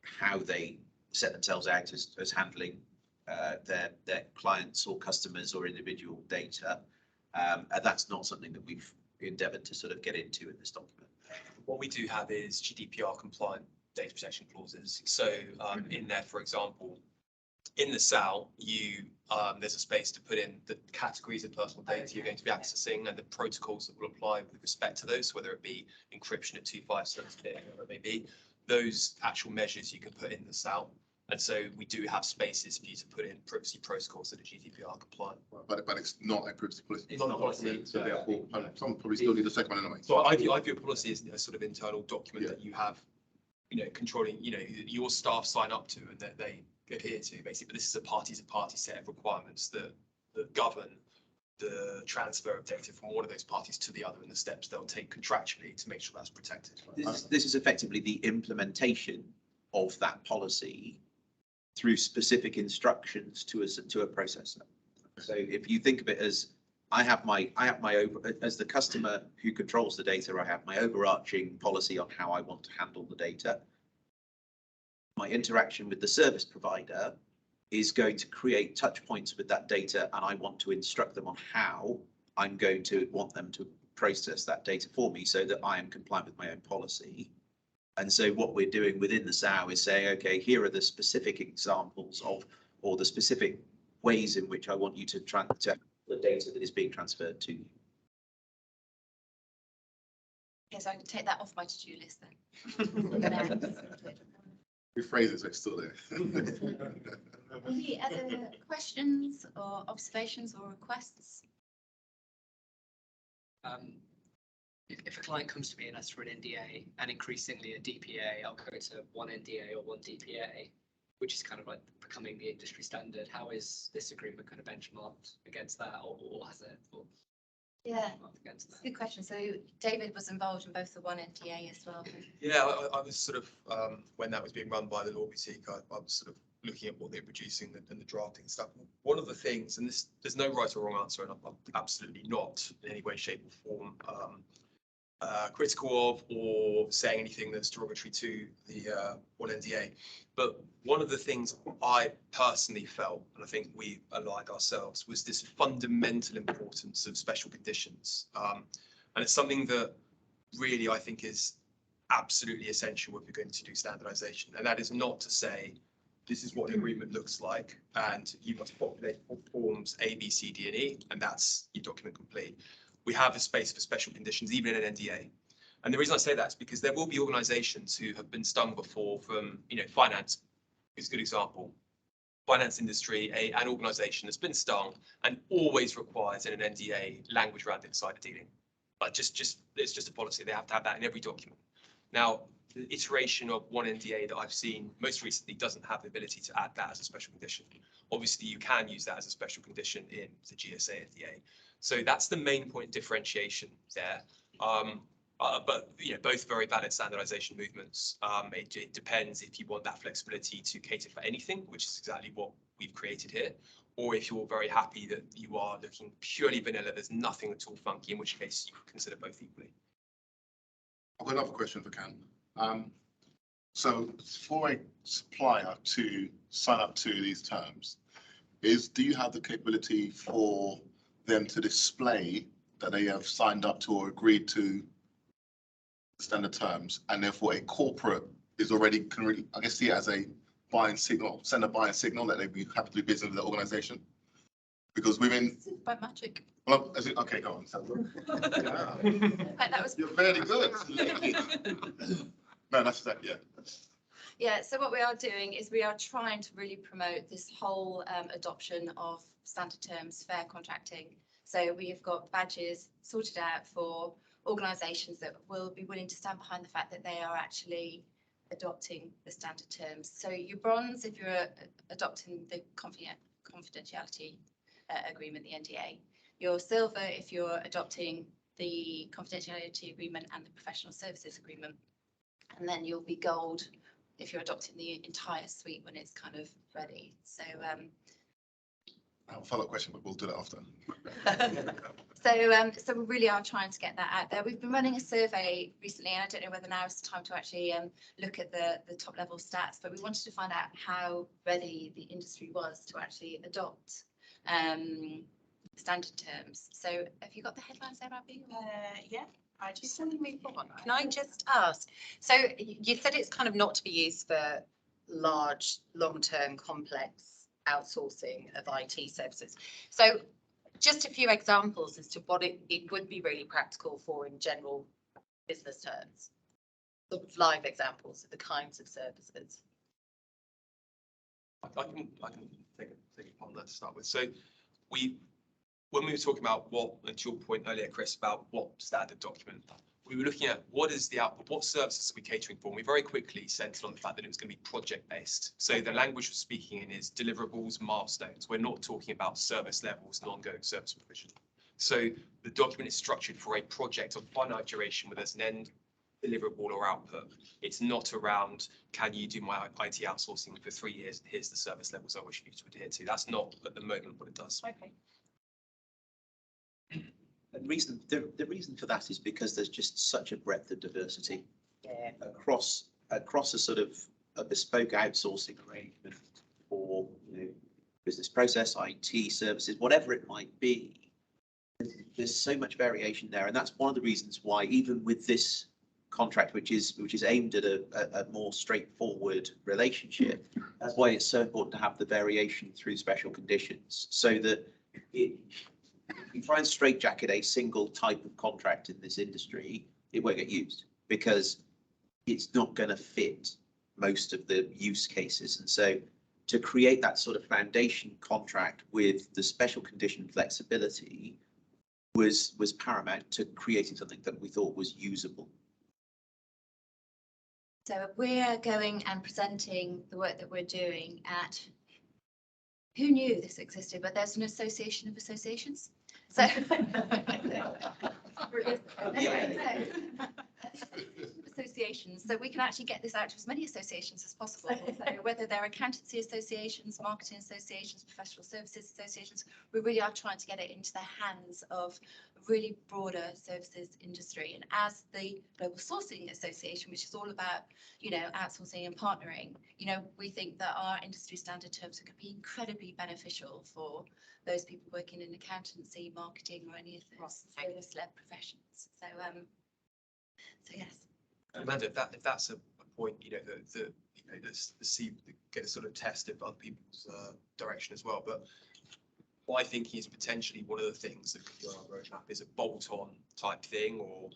how they set themselves out as handling their clients or customers or individual data. And that's not something that we've endeavored to sort of get into in this document. What we do have is GDPR compliant data protection clauses. So in there, for example, in the SAL, there's a space to put in the categories of personal data you're going to be accessing and the protocols that will apply with respect to those, whether it be encryption at 256-bit, whatever it may be. Those actual measures you can put in the SAL. And so we do have spaces for you to put in privacy protocols that are GDPR compliant. But it's not a privacy policy. It's not a policy. So therefore, some probably still need a second one anyway. So I view a policy as a sort of internal document that you have, controlling, your staff sign up to and that they adhere to, basically. But this is a party-to-party set of requirements that govern the transfer of data from one of those parties to the other and the steps they'll take contractually to make sure that's protected. This is effectively the implementation of that policy through specific instructions to a processor. So if you think of it as I have my as the customer who controls the data, I have my overarching policy on how I want to handle the data. My interaction with the service provider is going to create touch points with that data, and I want to instruct them on how I'm going to want them to process that data for me so that I am compliant with my own policy. And so what we're doing within the SAO is saying, okay, here are the specific examples of, or the specific ways in which I want you to transfer the data that is being transferred to you. Okay, so I can take that off my to-do list then. Rephrase it so it's still there. Any other questions or observations or requests? If a client comes to me and asks for an NDA and increasingly a DPA, I'll go to one NDA or one DPA. which is kind of like becoming the industry standard. How is this agreement kind of benchmarked against that, or has it? Or Yeah, against that? good question. So David was involved in both the one NDA as well. Yeah, I was sort of, when that was being run by the Law Boutique, I was sort of looking at what they're producing and the drafting and stuff. One of the things, and there's no right or wrong answer, and I'm absolutely not in any way, shape or form critical of or saying anything that's derogatory to the one NDA. But one of the things I personally felt, and I think we allied ourselves, was this fundamental importance of special conditions. And it's something that really I think is absolutely essential if you're going to do standardization. And that is not to say this is what an agreement looks like and you must populate forms A, B, C, D, and E, and that's your document complete. We have a space for special conditions, even in an NDA. And the reason I say that is because there will be organizations who have been stung before from, finance is a good example. Finance industry, an organization that's been stung and always requires in an NDA language around insider dealing. But it's just a policy. They have to have that in every document. Now, the iteration of one NDA that I've seen most recently doesn't have the ability to add that as a special condition. Obviously, you can use that as a special condition in the GSA NDA. So that's the main point differentiation there. But both very valid standardization movements. It depends if you want that flexibility to cater for anything, which is exactly what we've created here, or if you're very happy that you are looking purely vanilla, there's nothing at all funky, in which case you could consider both equally. I've got another question for Ken. So for a supplier to sign up to these terms, do you have the capability for them to display that they have signed up to or agreed to standard terms, and therefore a corporate is already can really, I guess, see it as a buying signal, send a buying signal that they be happy to do business with the organisation? Because within By magic. well, okay, go on. That was. You're very good. No, that's that. Yeah. Yeah, so what we are doing is we are trying to really promote this whole adoption of standard terms, fair contracting. So we have got badges sorted out for organisations that will be willing to stand behind the fact that they are actually adopting the standard terms. So your bronze, if you're adopting the confidentiality agreement, the NDA. Your silver, if you're adopting the confidentiality agreement and the professional services agreement. And then you'll be gold if you're adopting the entire suite when it's kind of ready. So I have a follow-up question, but we'll do that after. So we really are trying to get that out there. We've been running a survey recently, and I don't know whether now is the time to actually look at the top level stats, but we wanted to find out how ready the industry was to actually adopt standard terms. So have you got the headlines there, Abby? Yeah. I just want to move on. Can I just ask? So you said it's kind of not to be used for large, long-term, complex outsourcing of IT services. So just a few examples as to what it would be really practical for in general business terms. Sort of live examples of the kinds of services. I can take a on that to start with. So when we were talking about and to your point earlier, Chris, about what standard document, we were looking at what is the output, what services are we catering for? And we very quickly centered on the fact that it was going to be project based. So the language we're speaking in is deliverables, milestones. We're not talking about service levels and ongoing service provision. So the document is structured for a project of finite duration where there's an end deliverable or output. It's not around, can you do my IT outsourcing for 3 years? Here's the service levels I wish you to adhere to. That's not at the moment what it does. Okay. And the reason for that is because there's just such a breadth of diversity across a sort of a bespoke outsourcing arrangement for business process, IT services, whatever it might be. There's so much variation there, and that's one of the reasons why even with this contract, which is aimed at a more straightforward relationship, that's why it's so important to have the variation through special conditions, so that if you try and straitjacket a single type of contract in this industry, it won't get used because it's not going to fit most of the use cases. And so to create that sort of foundation contract with the special condition flexibility was paramount to creating something that we thought was usable. So we're going and presenting the work that we're doing at, who knew this existed, but there's an association of associations. So associations, so we can actually get this out to as many associations as possible. So whether they're accountancy associations, marketing associations, professional services associations, we really are trying to get it into the hands of a really broader services industry. And as the Global Sourcing Association, which is all about, you know, outsourcing and partnering, you know, we think that our industry standard terms could be incredibly beneficial for those people working in accountancy, marketing, or any of those service-led professions. So, so yes. Amanda, if that's a point, you know, get a sort of test of other people's direction as well. But my thinking is potentially one of the things that could be on our roadmap is a bolt-on type thing, or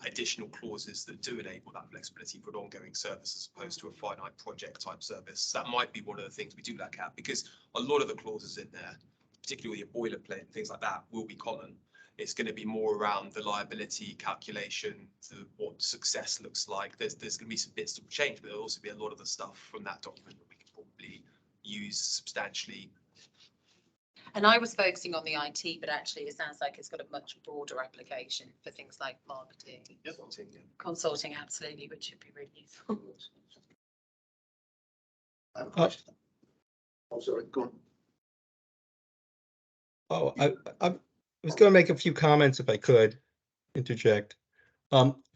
additional clauses that do enable that flexibility for an ongoing service as opposed to a finite project type service. That might be one of the things we do look at, because a lot of the clauses in there, particularly your boilerplate and things like that, will be common. It's going to be more around the liability calculation, what success looks like. There's going to be some bits to change, but there'll also be a lot of the stuff from that document that we can probably use substantially. And I was focusing on the IT, but actually it sounds like it's got a much broader application for things like marketing, consulting, absolutely, which would be really useful. I have a question. Oh, sorry, go on. Oh, I was going to make a few comments if I could interject.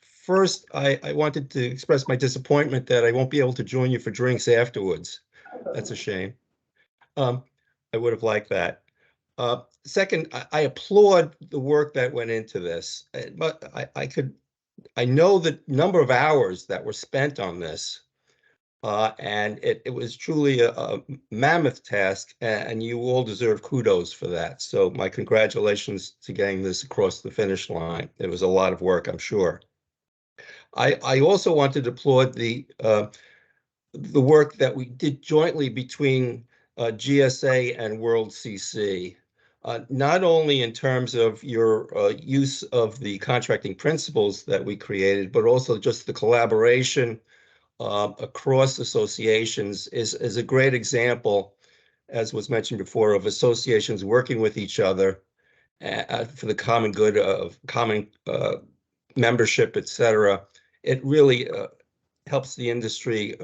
First, I wanted to express my disappointment that I won't be able to join you for drinks afterwards. That's a shame. I would have liked that. Second, I applaud the work that went into this, but I know the number of hours that were spent on this. And it was truly a mammoth task, and you all deserve kudos for that. So my congratulations to getting this across the finish line. It was a lot of work, I'm sure. I also wanted to applaud the work that we did jointly between GSA and World CC. Not only in terms of your use of the contracting principles that we created, but also just the collaboration across associations is a great example, as was mentioned before, of associations working with each other for the common good of common membership, etc. It really helps the industry.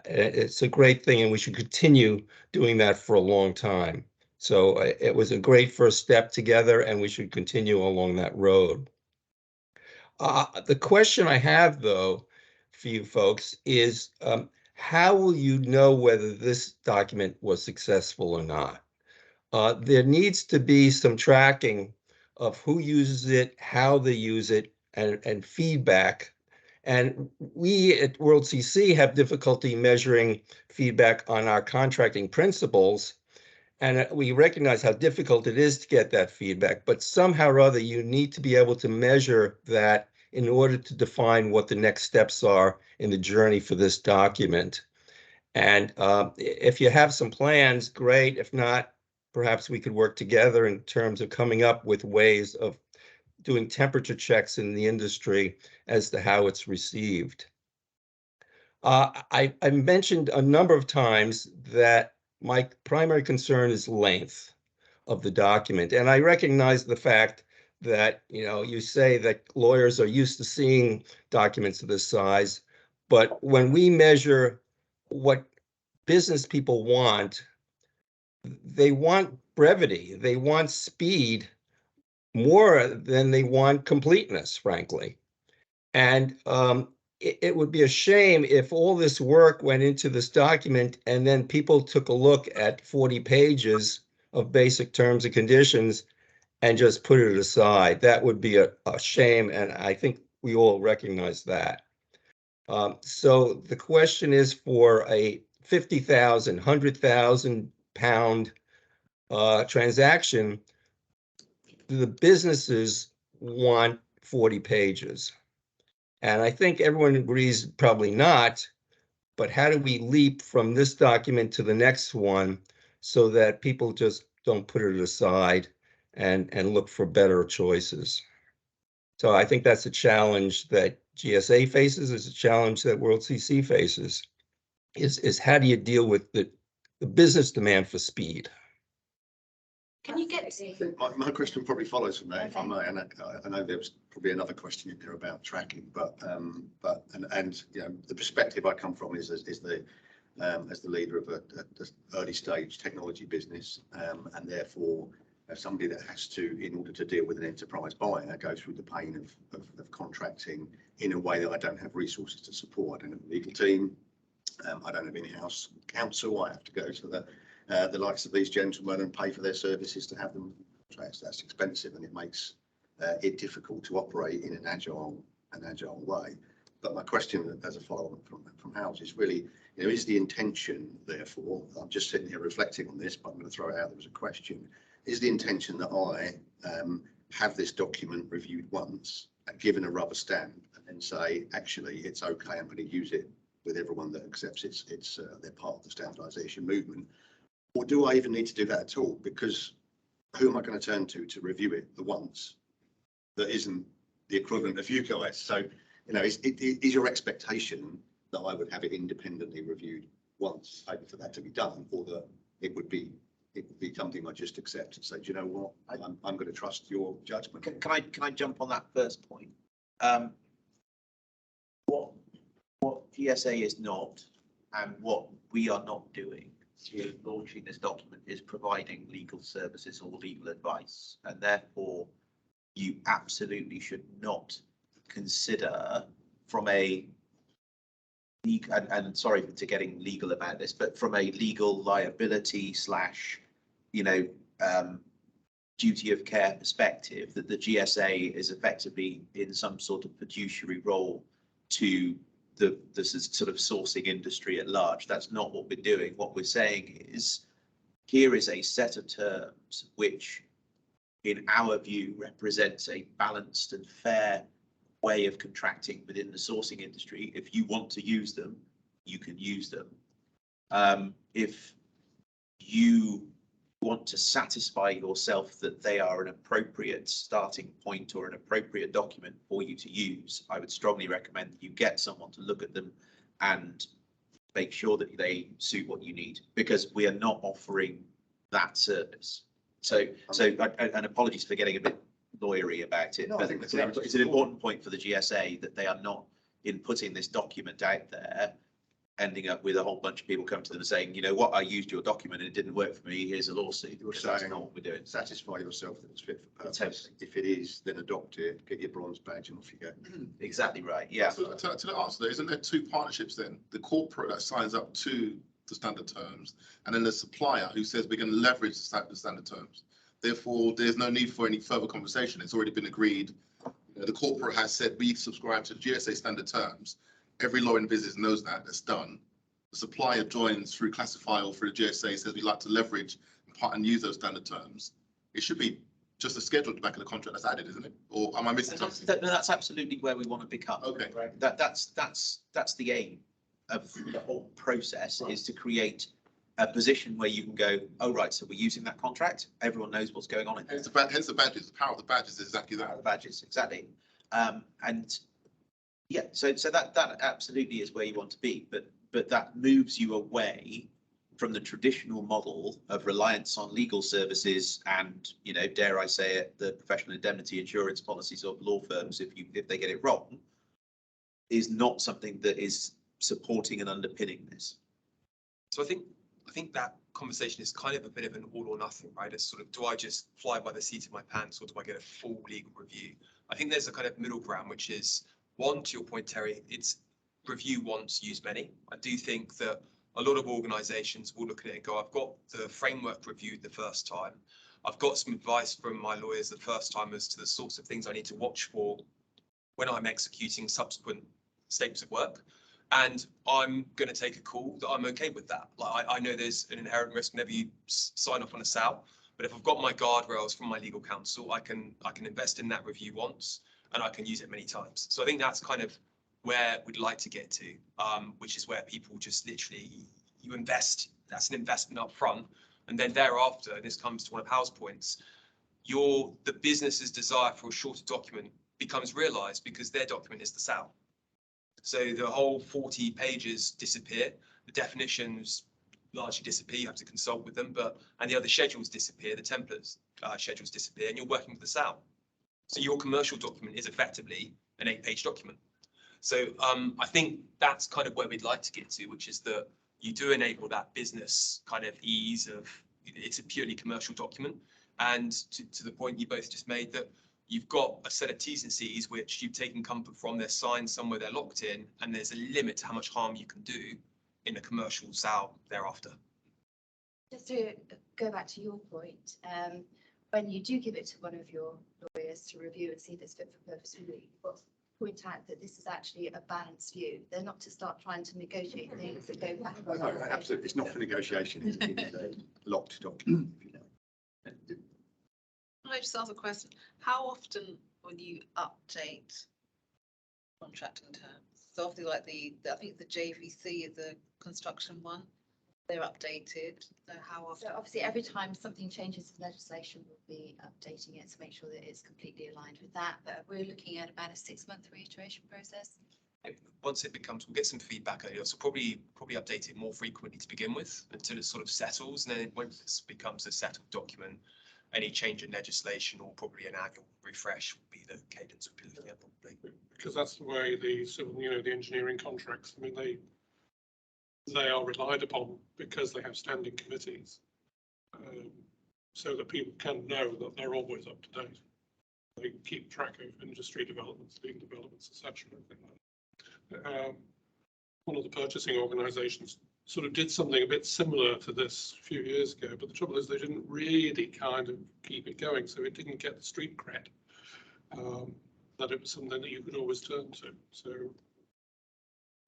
It's a great thing, and we should continue doing that for a long time. So it was a great first step together, and we should continue along that road. The question I have, though, for you folks is how will you know whether this document was successful or not? There needs to be some tracking of who uses it, how they use it, and feedback. And we at World CC have difficulty measuring feedback on our contracting principles. And we recognize how difficult it is to get that feedback, but somehow or other, you need to be able to measure that in order to define what the next steps are in the journey for this document. And if you have some plans, great. If not, perhaps we could work together in terms of coming up with ways of doing temperature checks in the industry as to how it's received. I mentioned a number of times that my primary concern is length of the document. And I recognize the fact that, you know, you say that lawyers are used to seeing documents of this size, but when we measure what business people want, they want brevity, they want speed more than they want completeness, frankly. And it would be a shame if all this work went into this document and then people took a look at 40 pages of basic terms and conditions and just put it aside. That would be a shame, and I think we all recognize that. So the question is, for a 50,000, 100,000 pound transaction, the businesses want 40 pages. And I think everyone agrees probably not, but how do we leap from this document to the next one so that people just don't put it aside and look for better choices? So I think that's a challenge that GSA faces, it's a challenge that World CC faces, is how do you deal with the business demand for speed? Can you get I think my question probably follows from that, if I may, and I know there was probably another question in there about tracking, but you know, the perspective I come from is as the leader of a early stage technology business, and therefore as somebody that has to, in order to deal with an enterprise buyer, go through the pain of contracting in a way that I don't have resources to support. I don't have a legal team, I don't have in-house counsel. I have to go to the likes of these gentlemen and pay for their services to have them contracts. That's expensive, and it makes it difficult to operate in an agile way. But my question, as a follow-up from Howes, is really, you know, is the intention, therefore, I'm just sitting here reflecting on this, but I'm going to throw it out there as a question, is the intention that I have this document reviewed once and given a rubber stamp and then say, actually, it's okay, I'm going to use it with everyone that accepts they're part of the standardisation movement? Or do I even need to do that at all? Because who am I going to turn to review it the once that isn't the equivalent of you guys? So, you know, is your expectation that I would have it independently reviewed once for that to be done, or that it would be something I just accept and say, do you know what, I'm going to trust your judgment? Can I jump on that first point? What GSA is not, and what we are not doing in launching this document, is providing legal services or legal advice, and therefore you absolutely should not consider from a legal, and sorry to getting legal about this, but from a legal liability / you know, duty of care perspective, that the GSA is effectively in some sort of fiduciary role to the sort of sourcing industry at large. That's not what we're doing. What we're saying is, here is a set of terms which, in our view, represents a balanced and fair way of contracting within the sourcing industry. If you want to use them, you can use them. If you want to satisfy yourself that they are an appropriate starting point or an appropriate document for you to use, I would strongly recommend that you get someone to look at them and make sure that they suit what you need, because we are not offering that service. So and apologies for getting a bit lawyery about it, but it's an important point for the GSA that they are not, in putting this document out there, ending up with a whole bunch of people coming to them saying, you know what, I used your document and it didn't work for me, here's a lawsuit. You're That's saying, not what we're doing. satisfy yourself that it's fit for purpose. If it is, then adopt it, get your bronze badge and off you go. Exactly right, yeah. So to the answer there, isn't there two partnerships then? The corporate that signs up to the standard terms, and then the supplier who says we're going to leverage the standard terms. Therefore, there's no need for any further conversation. It's already been agreed. You know, the corporate has said we subscribe to GSA standard terms. Every lawyer in business knows that. That's done. The supplier joins through Classify or through the GSA, says we'd like to leverage and use those standard terms. It should be just a schedule at the back of the contract that's added, isn't it? Or am I missing something? That's absolutely where we want to become. Okay. Right? That's the aim of the whole process, is to create a position where you can go, oh right, so we're using that contract. Everyone knows what's going on in there. Hence the badges. The power of the badges is exactly that. The badges, exactly. And yeah, so that absolutely is where you want to be, but that moves you away from the traditional model of reliance on legal services and, you know, dare I say it, the professional indemnity insurance policies of law firms, if they get it wrong, is not something that is supporting and underpinning this. So I think that conversation is kind of a bit of an all or nothing, right? It's sort of, do I just fly by the seat of my pants, or do I get a full legal review? I think there's a kind of middle ground, which is, one, to your point, Terry, it's review once, use many. I do think that a lot of organizations will look at it and go, I've got the framework reviewed the first time. I've got some advice from my lawyers the first time as to the sorts of things I need to watch for when I'm executing subsequent statements of work. And I'm going to take a call that I'm okay with that. Like I know there's an inherent risk whenever you sign off on a SAL, but if I've got my guardrails from my legal counsel, I can invest in that review once and I can use it many times. So I think that's kind of where we'd like to get to, which is where people just literally, you invest, that's an investment up front. And then thereafter, and this comes to one of Hal's points, the business's desire for a shorter document becomes realized because their document is the SAL. So the whole 40 pages disappear. The definitions largely disappear. You have to consult with them, and the other schedules disappear. The templates schedules disappear, and you're working with the SAL. So your commercial document is effectively an 8-page document. So I think that's kind of where we'd like to get to, which is that you do enable that business kind of ease of, it's a purely commercial document. And to the point you both just made, that you've got a set of T's and C's which you've taken comfort from, they're signed somewhere, they're locked in, and there's a limit to how much harm you can do in a commercial SAL thereafter. Just to go back to your point, when you do give it to one of your lawyers to review and see if it's fit for purpose, really, you've got to point out that this is actually a balanced view. They're not to start trying to negotiate things that go back. No, absolutely. It's not for negotiation. It's a locked document. Can I just ask a question? How often will you update contracting terms? So obviously, like I think the JVC is a construction one. They're updated. So how often? So obviously, every time something changes in legislation, we'll be updating it to make sure that it's completely aligned with that. But we're looking at about a 6-month reiteration process. Once it becomes, we'll get some feedback earlier, so probably update it more frequently to begin with until it sort of settles, and then once it becomes a settled document, any change in legislation or probably an annual refresh would be the cadence we'd be looking at probably. Because that's the way the civil, the engineering contracts, I mean, they are relied upon because they have standing committees, so that people can know that they're always up to date. They keep track of industry developments, legal developments, etc. One of the purchasing organisations sort of did something a bit similar to this a few years ago, but the trouble is they didn't really kind of keep it going, so it didn't get the street cred that it was something that you could always turn to. So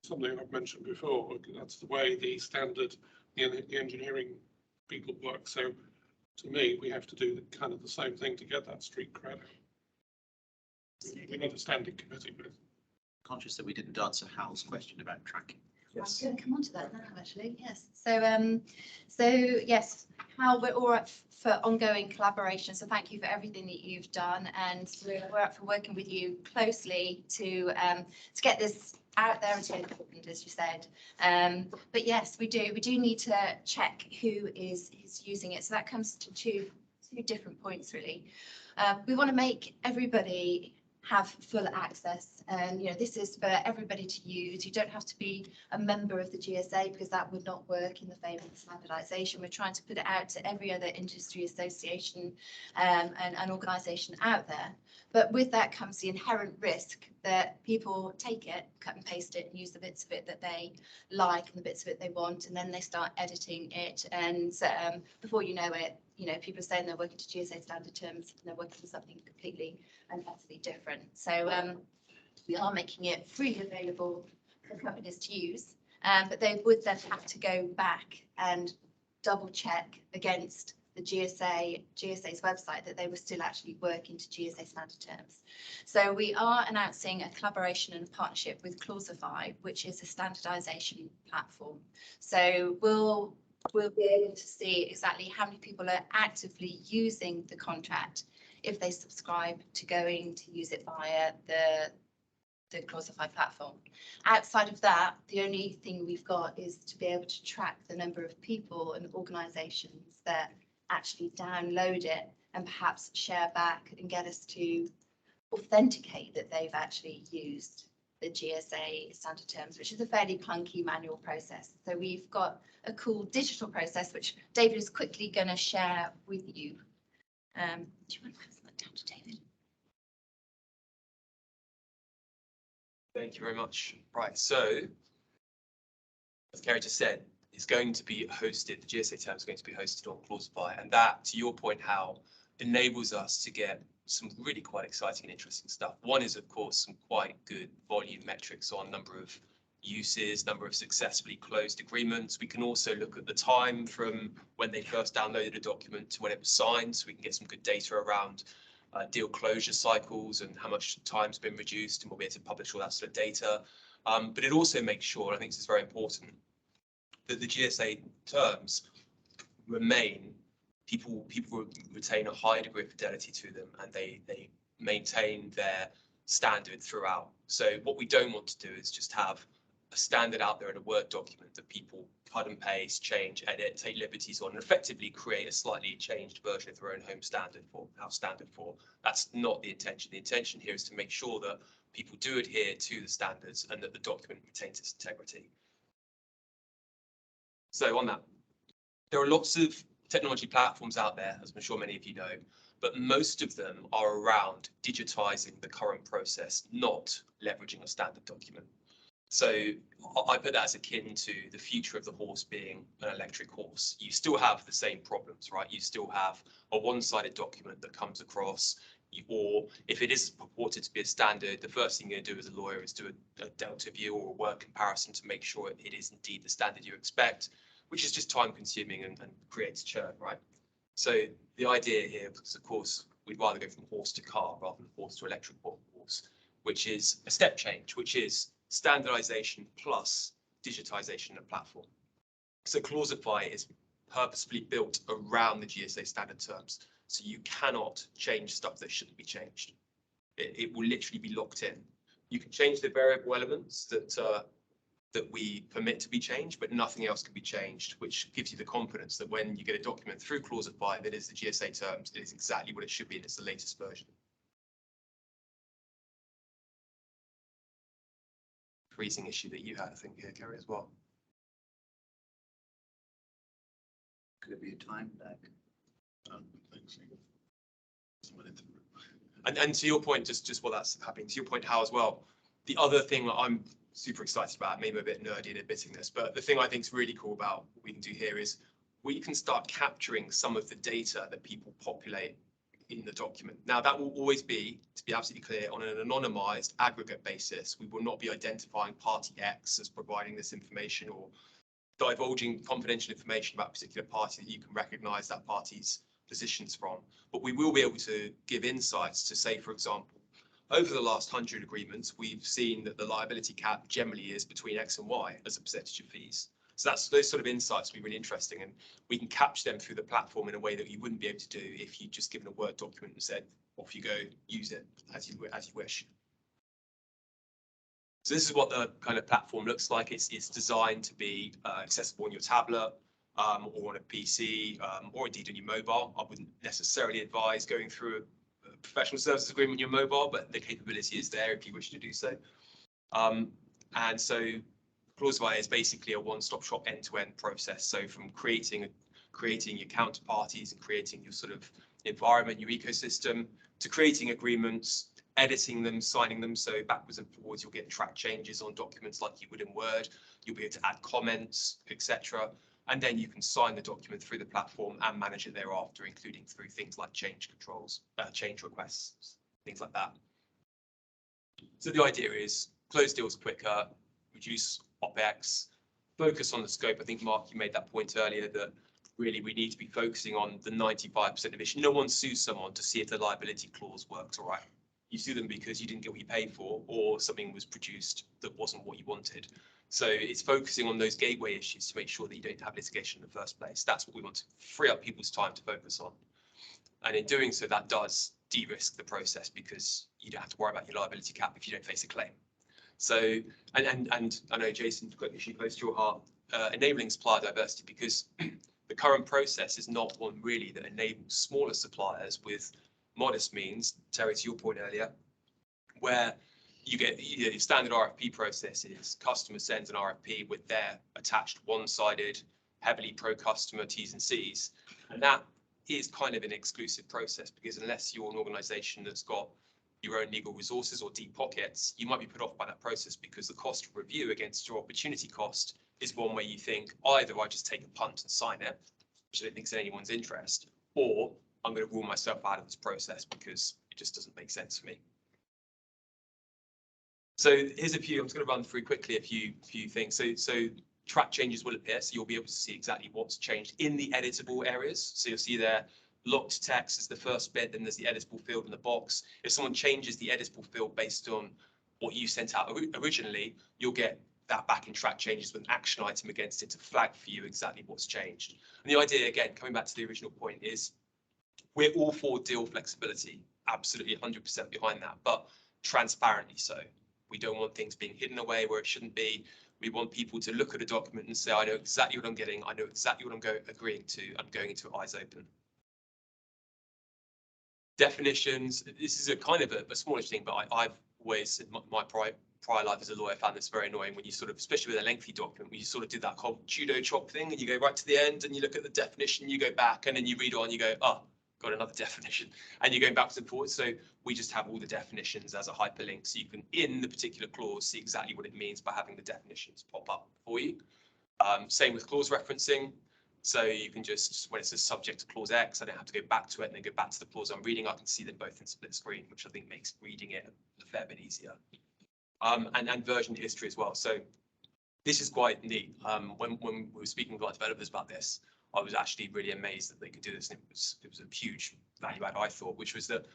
something I've mentioned before, that's the way the standard the engineering people work. So to me, we have to do kind of the same thing to get that street cred. We need a standing committee, but Conscious that we didn't answer Hal's question about tracking. I was going to come on to that now, actually. Yes. So yes, Hal, we're all up for ongoing collaboration. So thank you for everything that you've done, and we're up for working with you closely to get this out there and to get important, as you said. But yes, we do need to check who is using it. So that comes to two different points, really. We want to make everybody have full access, and this is for everybody to use. You don't have to be a member of the GSA, because that would not work in the favour of standardisation. We're trying to put it out to every other industry association and organisation out there. But with that comes the inherent risk that people take it, cut and paste it, and use the bits of it that they like and the bits of it they want, and then they start editing it, and before you know it, people are saying they're working to GSA standard terms and they're working for something completely and utterly different. So we are making it freely available for companies to use, but they would then have to go back and double check against the GSA's website that they were still actually working to GSA standard terms. So we are announcing a collaboration and a partnership with Clausify, which is a standardisation platform. So we'll be able to see exactly how many people are actively using the contract if they subscribe to going to use it via the Clausify platform. Outside of that, the only thing we've got is to be able to track the number of people and organisations that actually download it and perhaps share back and get us to authenticate that they've actually used the GSA standard terms, which is a fairly clunky manual process. So we've got a cool digital process, which David is quickly going to share with you. Do you want to pass that down to David? Thank you very much. Right, so as Kerry just said, it's going to be hosted, the GSA term is going to be hosted on Clausify, and that, to your point, Hal, enables us to get some really quite exciting and interesting stuff. One is, of course, some quite good volume metrics on number of uses, number of successfully closed agreements. We can also look at the time from when they first downloaded a document to when it was signed, so we can get some good data around deal closure cycles and how much time's been reduced, and we'll be able to publish all that sort of data. But it also makes sure, I think this is very important, that the GSA terms remain, people retain a high degree of fidelity to them, and they maintain their standard throughout. So what we don't want to do is just have a standard out there in a Word document that people cut and paste, change, edit, take liberties on, and effectively create a slightly changed version of their own home standard for house standard for. That's not the intention. The intention here is to make sure that people do adhere to the standards and that the document retains its integrity. So on that, there are lots of technology platforms out there, as I'm sure many of you know, but most of them are around digitizing the current process, not leveraging a standard document. So I put that as akin to the future of the horse being an electric horse. You still have the same problems, right? You still have a one-sided document that comes across, or if it is purported to be a standard, the first thing you're going to do as a lawyer is do a delta view or a word comparison to make sure it is indeed the standard you expect, which is just time consuming and creates churn, right? So the idea here, because of course, we'd rather go from horse to car rather than horse to electric horse, which is a step change, which is standardization plus digitization of platform. So Clausify is purposefully built around the GSA standard terms. So you cannot change stuff that shouldn't be changed. It will literally be locked in. You can change the variable elements that we permit to be changed, but nothing else can be changed, which gives you the confidence that when you get a document through Clausify that is the GSA terms, it is exactly what it should be and it's the latest version. Freezing issue that you had, I think, here, Kerry, as well. Could it be a time lag? And to your point, just while that's happening, to your point, how as well, the other thing that I'm super excited about, maybe a bit nerdy in admitting this, but the thing I think is really cool about what we can do here is we can start capturing some of the data that people populate in the document. Now, that will always be, to be absolutely clear, on an anonymized aggregate basis. We will not be identifying party X as providing this information or divulging confidential information about a particular party that you can recognize that party's positions from. But we will be able to give insights to say, for example, over the last 100 agreements, we've seen that the liability cap generally is between X and Y as a percentage of fees. So that's those sort of insights will be really interesting, and we can capture them through the platform in a way that you wouldn't be able to do if you just given a Word document and said, off you go, use it as you wish. So this is what the kind of platform looks like. It's designed to be accessible on your tablet or on a PC or indeed on your mobile. I wouldn't necessarily advise going through a professional services agreement on your mobile, but the capability is there if you wish to do so. And so Clausify is basically a one-stop shop end-to-end process. So from creating your counterparties and creating your sort of environment, your ecosystem, to creating agreements, editing them, signing them. So backwards and forwards, you'll get track changes on documents like you would in Word. You'll be able to add comments, etc. And then you can sign the document through the platform and manage it thereafter, including through things like change controls, change requests, things like that. So the idea is close deals quicker, reduce OpEx, focus on the scope. I think, Mark, you made that point earlier that really we need to be focusing on the 95% of issues. No one sues someone to see if the liability clause works all right. You sue them because you didn't get what you paid for or something was produced that wasn't what you wanted. So it's focusing on those gateway issues to make sure that you don't have litigation in the first place. That's what we want to free up people's time to focus on. And in doing so, that does de-risk the process because you don't have to worry about your liability cap if you don't face a claim. So, and I know, Jason, you've got an issue close to your heart, enabling supplier diversity, because the current process is not one really that enables smaller suppliers with modest means, Terry, to your point earlier, where you get your standard RFP process is customer sends an RFP with their attached one-sided, heavily pro-customer T's and C's. And that is kind of an exclusive process because unless you're an organization that's got your own legal resources or deep pockets, you might be put off by that process because the cost of review against your opportunity cost is one where you think either I just take a punt and sign it, which I don't think is in anyone's interest, or I'm going to rule myself out of this process because it just doesn't make sense for me. So here's a few, I'm just going to run through quickly a few things. So track changes will appear, so you'll be able to see exactly what's changed in the editable areas. So you'll see there, locked text is the first bit, then there's the editable field in the box. If someone changes the editable field based on what you sent out originally, you'll get that back in track changes with an action item against it to flag for you exactly what's changed. And the idea, again, coming back to the original point, is we're all for deal flexibility, absolutely 100% behind that. But transparently so. We don't want things being hidden away where it shouldn't be. We want people to look at a document and say, I know exactly what I'm getting. I know exactly what I'm agreeing to. I'm going into it eyes open. Definitions. This is a kind of a smallish thing, but I've always, in my prior life as a lawyer, found this very annoying when you sort of, especially with a lengthy document, when you sort of do that whole judo chop thing and you go right to the end and you look at the definition, you go back and then you read on, you go, oh, got another definition, and you're going backwards and forwards. So we just have all the definitions as a hyperlink, so you can, in the particular clause, see exactly what it means by having the definitions pop up for you. Same with clause referencing. So you can just, when it says subject to clause X, I don't have to go back to it and then go back to the clause I'm reading. I can see them both in split screen, which I think makes reading it a fair bit easier. And version history as well. So this is quite neat. When we were speaking with our developers about this, I was actually really amazed that they could do this. And it was a huge value add, I thought, which was that,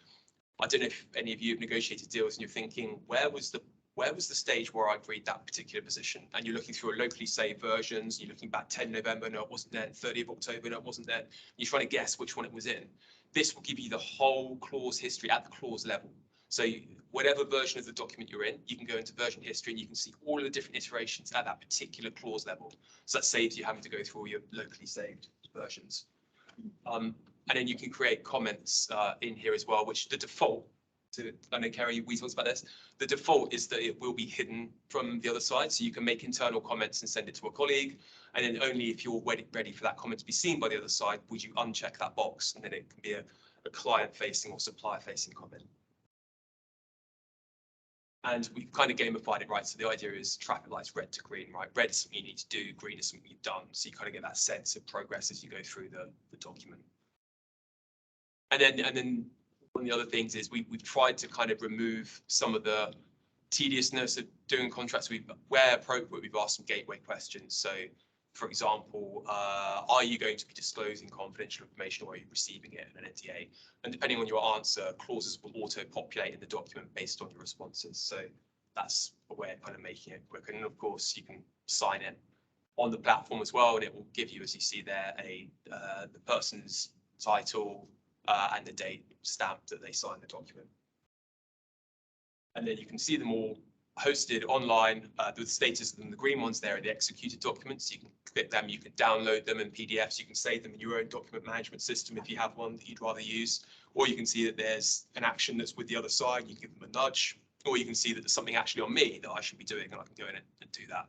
I don't know if any of you have negotiated deals and you're thinking, where was the stage where I agreed that particular position? And you're looking through a locally saved versions, you're looking back 10 November, no, it wasn't there, 30th of October, no, it wasn't there. You're trying to guess which one it was in. This will give you the whole clause history at the clause level. So whatever version of the document you're in, you can go into version history and you can see all of the different iterations at that particular clause level. So that saves you having to go through all your locally saved versions. And then you can create comments in here as well, which the default, I know Kerry, we talked about this, the default is that it will be hidden from the other side. So you can make internal comments and send it to a colleague. And then only if you're ready for that comment to be seen by the other side, would you uncheck that box, and then it can be a client-facing or supplier-facing comment. And we've kind of gamified it, right? So the idea is traffic lights red to green, right? Red is something you need to do, green is something you've done. So you kind of get that sense of progress as you go through the document. And then one of the other things is we've tried to kind of remove some of the tediousness of doing contracts. Where appropriate, we've asked some gateway questions. So, for example, are you going to be disclosing confidential information, or are you receiving it in an NDA? And depending on your answer, clauses will auto-populate in the document based on your responses. So that's a way of kind of making it quicker. And of course, you can sign it on the platform as well, and it will give you, as you see there, the person's title and the date stamped that they signed the document. And then you can see them all hosted online. The status of them, the green ones there are the executed documents. You can click them, you can download them in PDFs, you can save them in your own document management system if you have one that you'd rather use, or you can see that there's an action that's with the other side, you give them a nudge, or you can see that there's something actually on me that I should be doing, and I can go in and do that.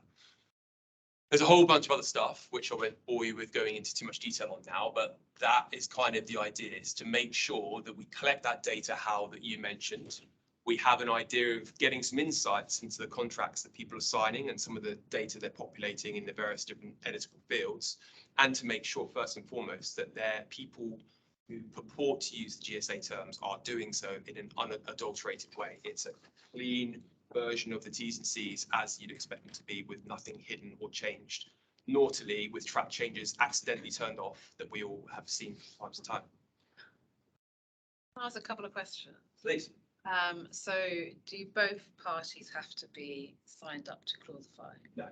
There's a whole bunch of other stuff, which I won't bore you with going into too much detail on now, but that is kind of the idea, is to make sure that we collect that data, how that you mentioned. We have an idea of getting some insights into the contracts that people are signing and some of the data they're populating in the various different editable fields, and to make sure, first and foremost, that they're people who purport to use the GSA terms are doing so in an unadulterated way. It's a clean version of the T's and C's as you'd expect them to be, with nothing hidden or changed, naughtily with track changes accidentally turned off that we all have seen from time to time. I'll ask a couple of questions. Please. So do both parties have to be signed up to Clausify? No.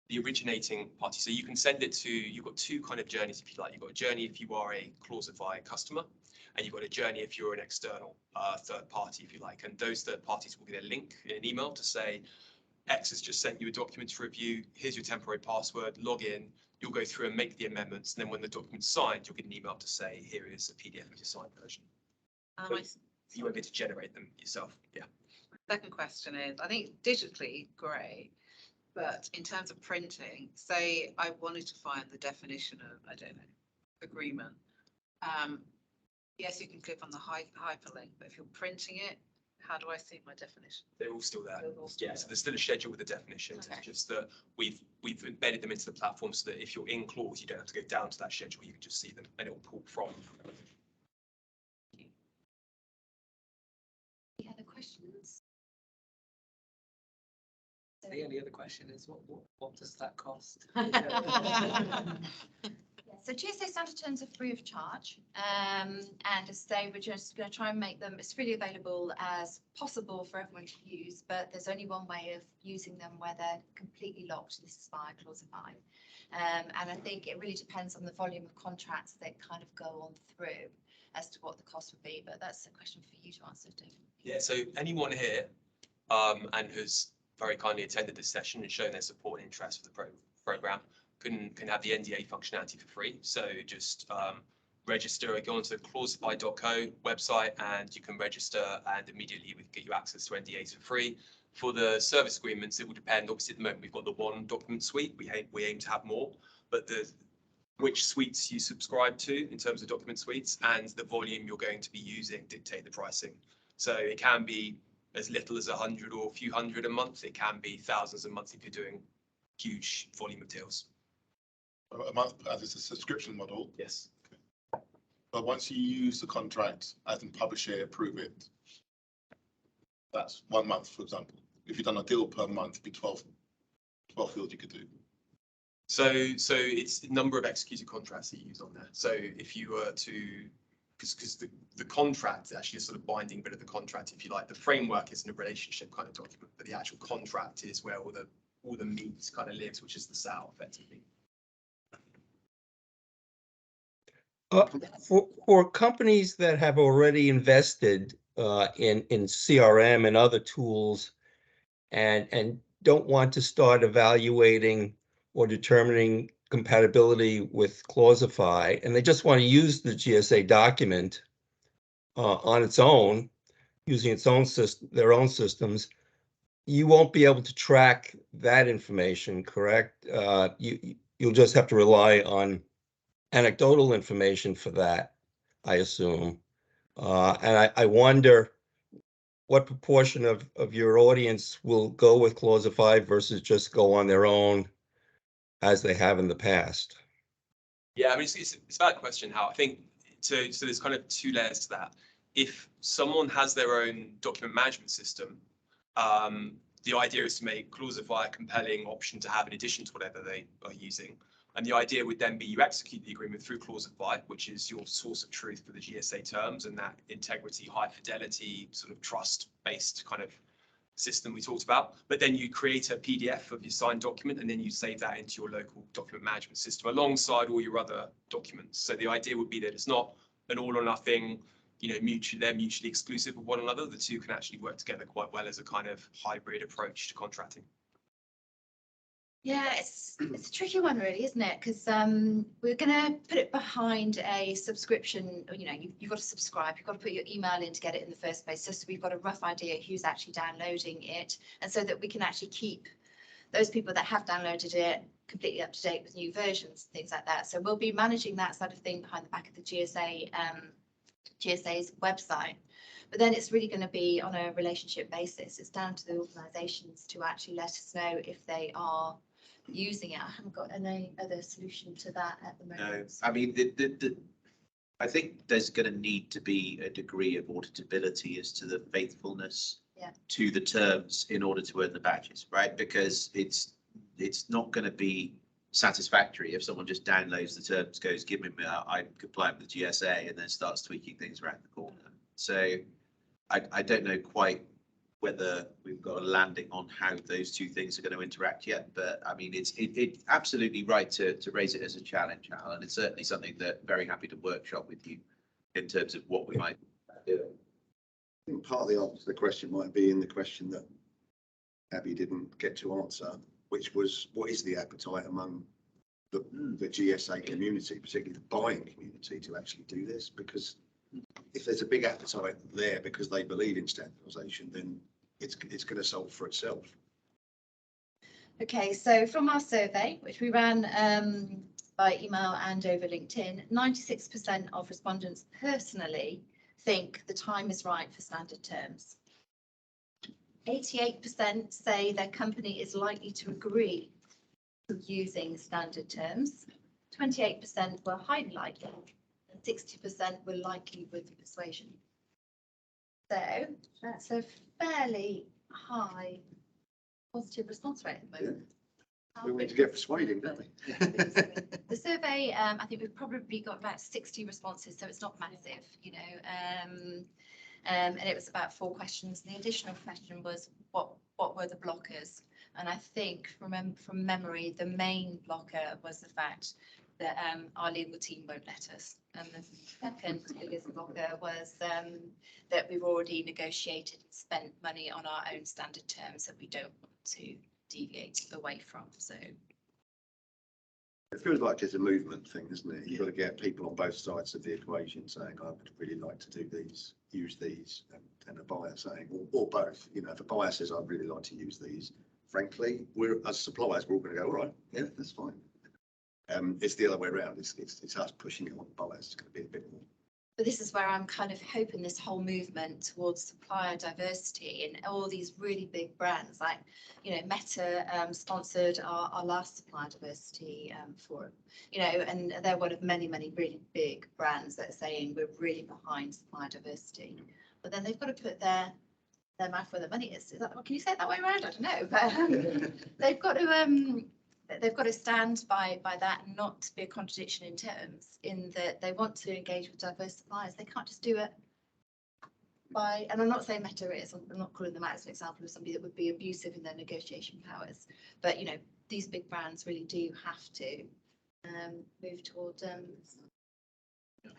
The originating party. So you can send it to, you've got two kind of journeys if you like. You've got a journey if you are a Clausify customer, and you've got a journey if you're an external third party, if you like. And those third parties will get a link in an email to say, X has just sent you a document to review. Here's your temporary password, log in. You'll go through and make the amendments. And then when the document's signed, you'll get an email to say, here is a PDF of your signed version. You won't be able to generate them yourself. Yeah. Second question is, I think digitally, great. But in terms of printing, say I wanted to find the definition of, I don't know, agreement. Yes, you can click on the hyperlink, but if you're printing it, how do I see my definition? They're all still there. Yeah, so there's still a schedule with the definitions. Okay. It's just that we've embedded them into the platform so that if you're in clause, you don't have to go down to that schedule. You can just see them and it will pull from. Any other questions? The only other question is, what does that cost? So GSA standard terms are free of charge, and as I say, we're just going to try and make them as freely available as possible for everyone to use, but there's only one way of using them where they're completely locked. This is via Clausify. And I think it really depends on the volume of contracts that kind of go on through as to what the cost would be, but that's a question for you to answer, David. Yeah, so anyone here and has very kindly attended this session and shown their support and interest for the program can have the NDA functionality for free. So just register, go onto the clausify.co website and you can register, and immediately we can get you access to NDAs for free. For the service agreements, it will depend. Obviously, at the moment, we've got the one document suite. We aim to have more, but which suites you subscribe to in terms of document suites and the volume you're going to be using dictate the pricing. So it can be as little as 100 or a few hundred a month. It can be thousands a month if you're doing huge volume of deals. A month as it's a subscription model. Yes. But once you use the contract, as in publish it, approve it, that's 1 month, for example. If you've done a deal per month, it'd be 12 deals you could do. So it's the number of executed contracts that you use on there. So if you were to, because the contract is actually a sort of binding bit of the contract, if you like. The framework isn't a relationship kind of document, but the actual contract is where all the meat kind of lives, which is the sale, effectively. For companies that have already invested in CRM and other tools and don't want to start evaluating or determining compatibility with Clausify, and they just want to use the GSA document on its own, using its own system, their own systems, you won't be able to track that information, correct? You'll just have to rely on anecdotal information for that, I assume. And I wonder what proportion of your audience will go with Clausify versus just go on their own as they have in the past. Yeah, I mean, it's about a question how I think, so there's kind of two layers to that. If someone has their own document management system, the idea is to make Clausify a compelling option to have in addition to whatever they are using. And the idea would then be you execute the agreement through Clausify, which is your source of truth for the GSA terms and that integrity, high fidelity, sort of trust-based kind of system we talked about. But then you create a PDF of your signed document and then you save that into your local document management system alongside all your other documents. So the idea would be that it's not an all or nothing, they're mutually exclusive of one another. The two can actually work together quite well as a kind of hybrid approach to contracting. Yeah, it's a tricky one really, isn't it? Because we're going to put it behind a subscription. You've got to subscribe, you've got to put your email in to get it in the first place, just so we've got a rough idea who's actually downloading it, and so that we can actually keep those people that have downloaded it completely up to date with new versions, things like that. So we'll be managing that sort of thing behind the back of the GSA's website. But then it's really going to be on a relationship basis. It's down to the organisations to actually let us know if they are using it. I haven't got any other solution to that at the moment. No, I mean, I think there's going to need to be a degree of auditability as to the faithfulness to the terms in order to earn the badges, right? Because it's not going to be satisfactory if someone just downloads the terms, goes, give me, I'm compliant with GSA, and then starts tweaking things around the corner. So I don't know quite whether we've got a landing on how those two things are going to interact yet, but I mean, it's absolutely right to raise it as a challenge, Al, and it's certainly something that very happy to workshop with you in terms of what we might do. I think part of the answer to the question might be in the question that Abby didn't get to answer, which was what is the appetite among the GSA community, particularly the buying community, to actually do this? Because if there's a big appetite there because they believe in standardisation, then it's going to solve for itself. Okay, so from our survey, which we ran by email and over LinkedIn, 96% of respondents personally think the time is right for standard terms. 88% say their company is likely to agree to using standard terms. 28% were highly likely, and 60% were likely with persuasion. So that's a fairly high positive response rate at the moment. We want to get persuading, don't we? The survey, I think we've probably got about 60 responses, so it's not massive, and it was about 4 questions. And the additional question was, what were the blockers? And I think from memory, the main blocker was the fact that our legal team won't let us. And the second biggest blocker was that we've already negotiated and spent money on our own standard terms that we don't want to deviate away from. So it feels like it's a movement thing, isn't it? You've got to get people on both sides of the equation saying, I would really like to do these, use these, and a buyer saying, or both. You know, if a buyer says, I'd really like to use these, frankly, we're as suppliers, we're all going to go, all right, yeah, that's fine. It's the other way around. It's us pushing it on buyers. It's going to be a bit more. But this is where I'm kind of hoping this whole movement towards supplier diversity and all these really big brands, like, you know, Meta sponsored our last supplier diversity forum, you know, and they're one of many, many really big brands that are saying we're really behind supplier diversity. But then they've got to put their mouth where their money is. Is that, can you say it that way around? I don't know, but they've got to stand by that and not be a contradiction in terms, in that they want to engage with diverse suppliers. They can't just do it by, and I'm not saying Meta is, I'm not calling them out as an example of somebody that would be abusive in their negotiation powers, but you know, these big brands really do have to move toward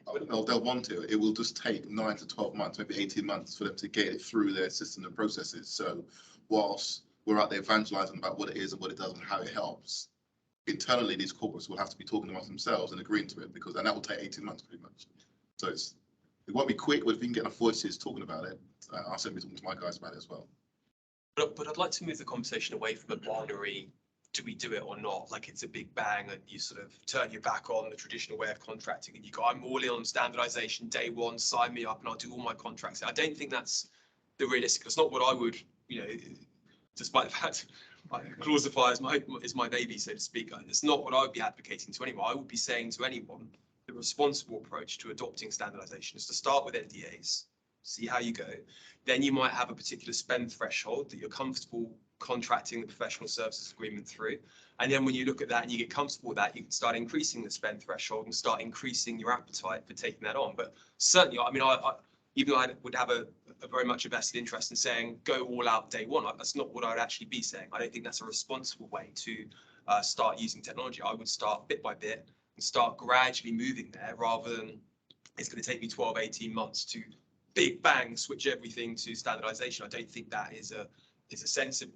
I don't know if they'll want to. It will just take 9 to 12 months, maybe 18 months for them to get it through their system and processes. So whilst we're out there evangelizing about what it is and what it does and how it helps, internally these corporates will have to be talking amongst themselves and agreeing to it, because and that will take 18 months pretty much. So it won't be quick, but if we can get enough voices talking about it, I'll certainly be talking to my guys about it as well. But I'd like to move the conversation away from a binary, do we do it or not? Like it's a big bang and you sort of turn your back on the traditional way of contracting and you go, I'm all in on standardization day one, sign me up and I'll do all my contracts. I don't think that's the realistic. It's not what I would, you know, despite the fact Clausify is my baby, so to speak. It's not what I would be advocating to anyone. I would be saying to anyone, the responsible approach to adopting standardization is to start with NDAs, see how you go. Then you might have a particular spend threshold that you're comfortable contracting the professional services agreement through. And then when you look at that and you get comfortable with that, you can start increasing the spend threshold and start increasing your appetite for taking that on. But certainly, I mean, even though I would have a very much a vested interest in saying go all out day one, that's not what I would actually be saying. I don't think that's a responsible way to start using technology. I would start bit by bit and start gradually moving there, rather than it's going to take me 12, 18 months to big bang switch everything to standardization. I don't think that is a sensible,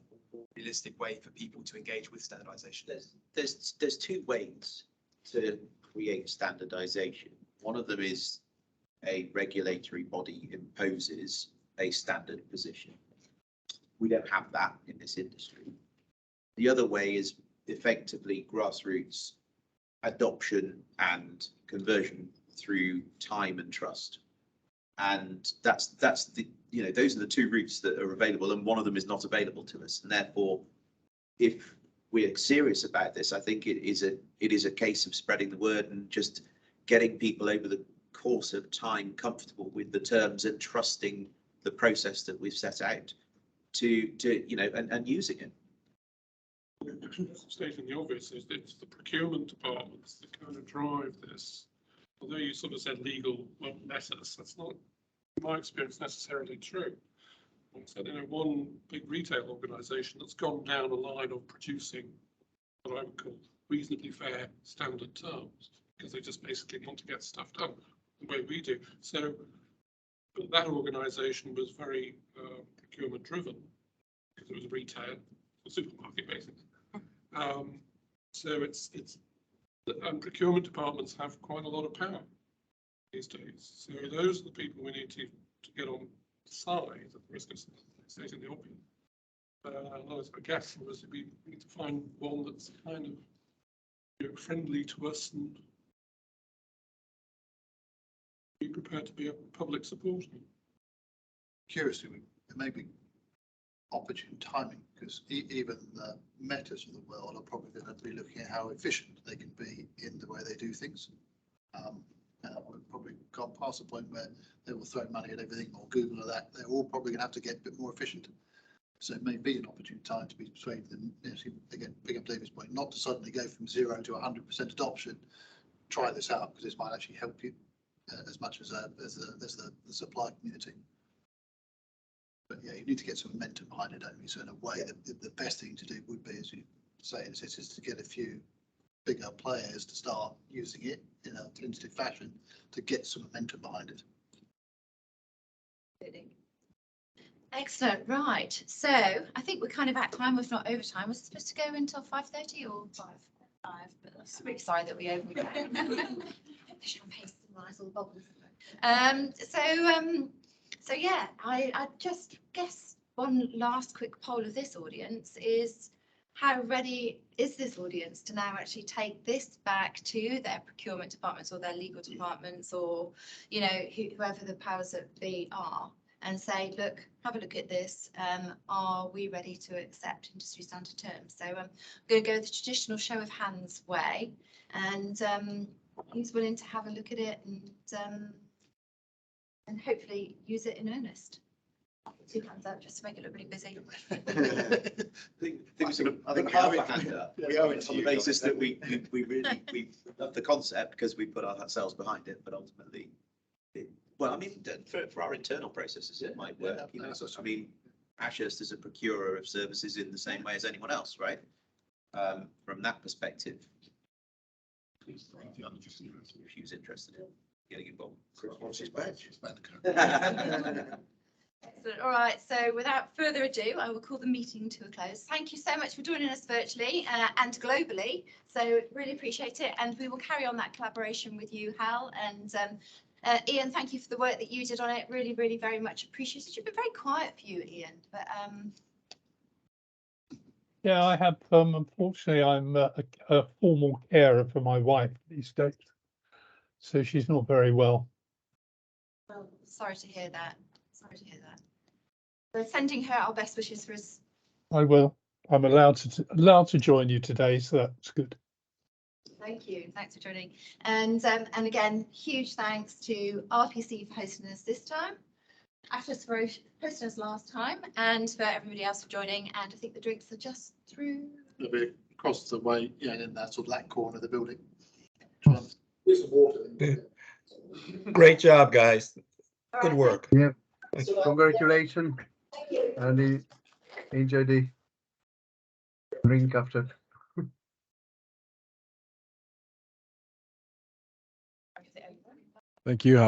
realistic way for people to engage with standardization. There's two ways to create standardization. One of them is a regulatory body imposes a standard position. We don't have that in this industry. The other way is effectively grassroots adoption and conversion through time and trust. And that's the, you know, those are the two routes that are available, and one of them is not available to us. And therefore, if we're serious about this, I think it is a case of spreading the word and just getting people over the course of time comfortable with the terms and trusting the process that we've set out to you know, and using it. Stating the obvious is it's the procurement departments that kind of drive this. Although you sort of said legal won't let us, that's not, in my experience, necessarily true. So, you know, one big retail organisation that's gone down a line of producing what I would call reasonably fair standard terms, because they just basically want to get stuff done the way we do. So, but that organisation was very procurement driven, because it was retail, a supermarket basically. So it's and procurement departments have quite a lot of power these days. So those are the people we need to get on side at the risk of stating the obvious. I guess we need to find one that's kind of, you know, friendly to us and be prepared to be a public supporter. Curiously, it may be opportune timing, because even the Metas of the world are probably going to be looking at how efficient they can be in the way they do things. We've probably gone past the point where they will throw money at everything, or Google or that. They're all probably going to have to get a bit more efficient. So it may be an opportune time to be persuaded them. Again, pick up David's point, not to suddenly go from 0 to 100% adoption. Try this out, because this might actually help you as much as the supply community. But yeah, you need to get some momentum behind it, don't you? So in a way, the best thing to do would be, as you say, is to get a few bigger players to start using it in a tentative fashion to get some momentum behind it. Excellent, right. So I think we're kind of at time, if not overtime. Was it supposed to go until 5:30 or 5? 5, but I'm really sorry that we over. The champagne symbolise all the bubbles. So yeah, I just guess one last quick poll of this audience is, how ready is this audience to now actually take this back to their procurement departments or their legal departments, or, you know, whoever the powers that be are, and say, look, have a look at this. Are we ready to accept industry standard terms? So I'm going to go the traditional show of hands way, and who's willing to have a look at it and hopefully use it in earnest. 2 hands up just to make it look really busy. I think we owe it on the basis that we really love the concept because we put ourselves behind it, but ultimately, well, I mean, for our internal processes, it might work. You know, I mean, Ashurst is a procurer of services in the same way as anyone else, right? From that perspective, if she was interested in getting involved. Excellent. All right. So without further ado, I will call the meeting to a close. Thank you so much for joining us virtually and globally. So really appreciate it. And we will carry on that collaboration with you, Hal. And Ian, thank you for the work that you did on it. Really, really very much appreciated. You've been very quiet for you, Ian. But yeah, I have. Unfortunately, I'm a formal carer for my wife these days, so she's not very well. well, sorry to hear that. Sorry to hear that. So sending her our best wishes for us. I will. I'm allowed to join you today, so that's good. Thank you. Thanks for joining. And again, huge thanks to RPC for hosting us this time, Ashurst for hosting us last time, and for everybody else for joining. And I think the drinks are just through. A bit across the way, yeah, in that sort of black corner of the building. Great job, guys. All Good right, work. Yeah, congratulations. And enjoy the drink after. thank you. Thank you.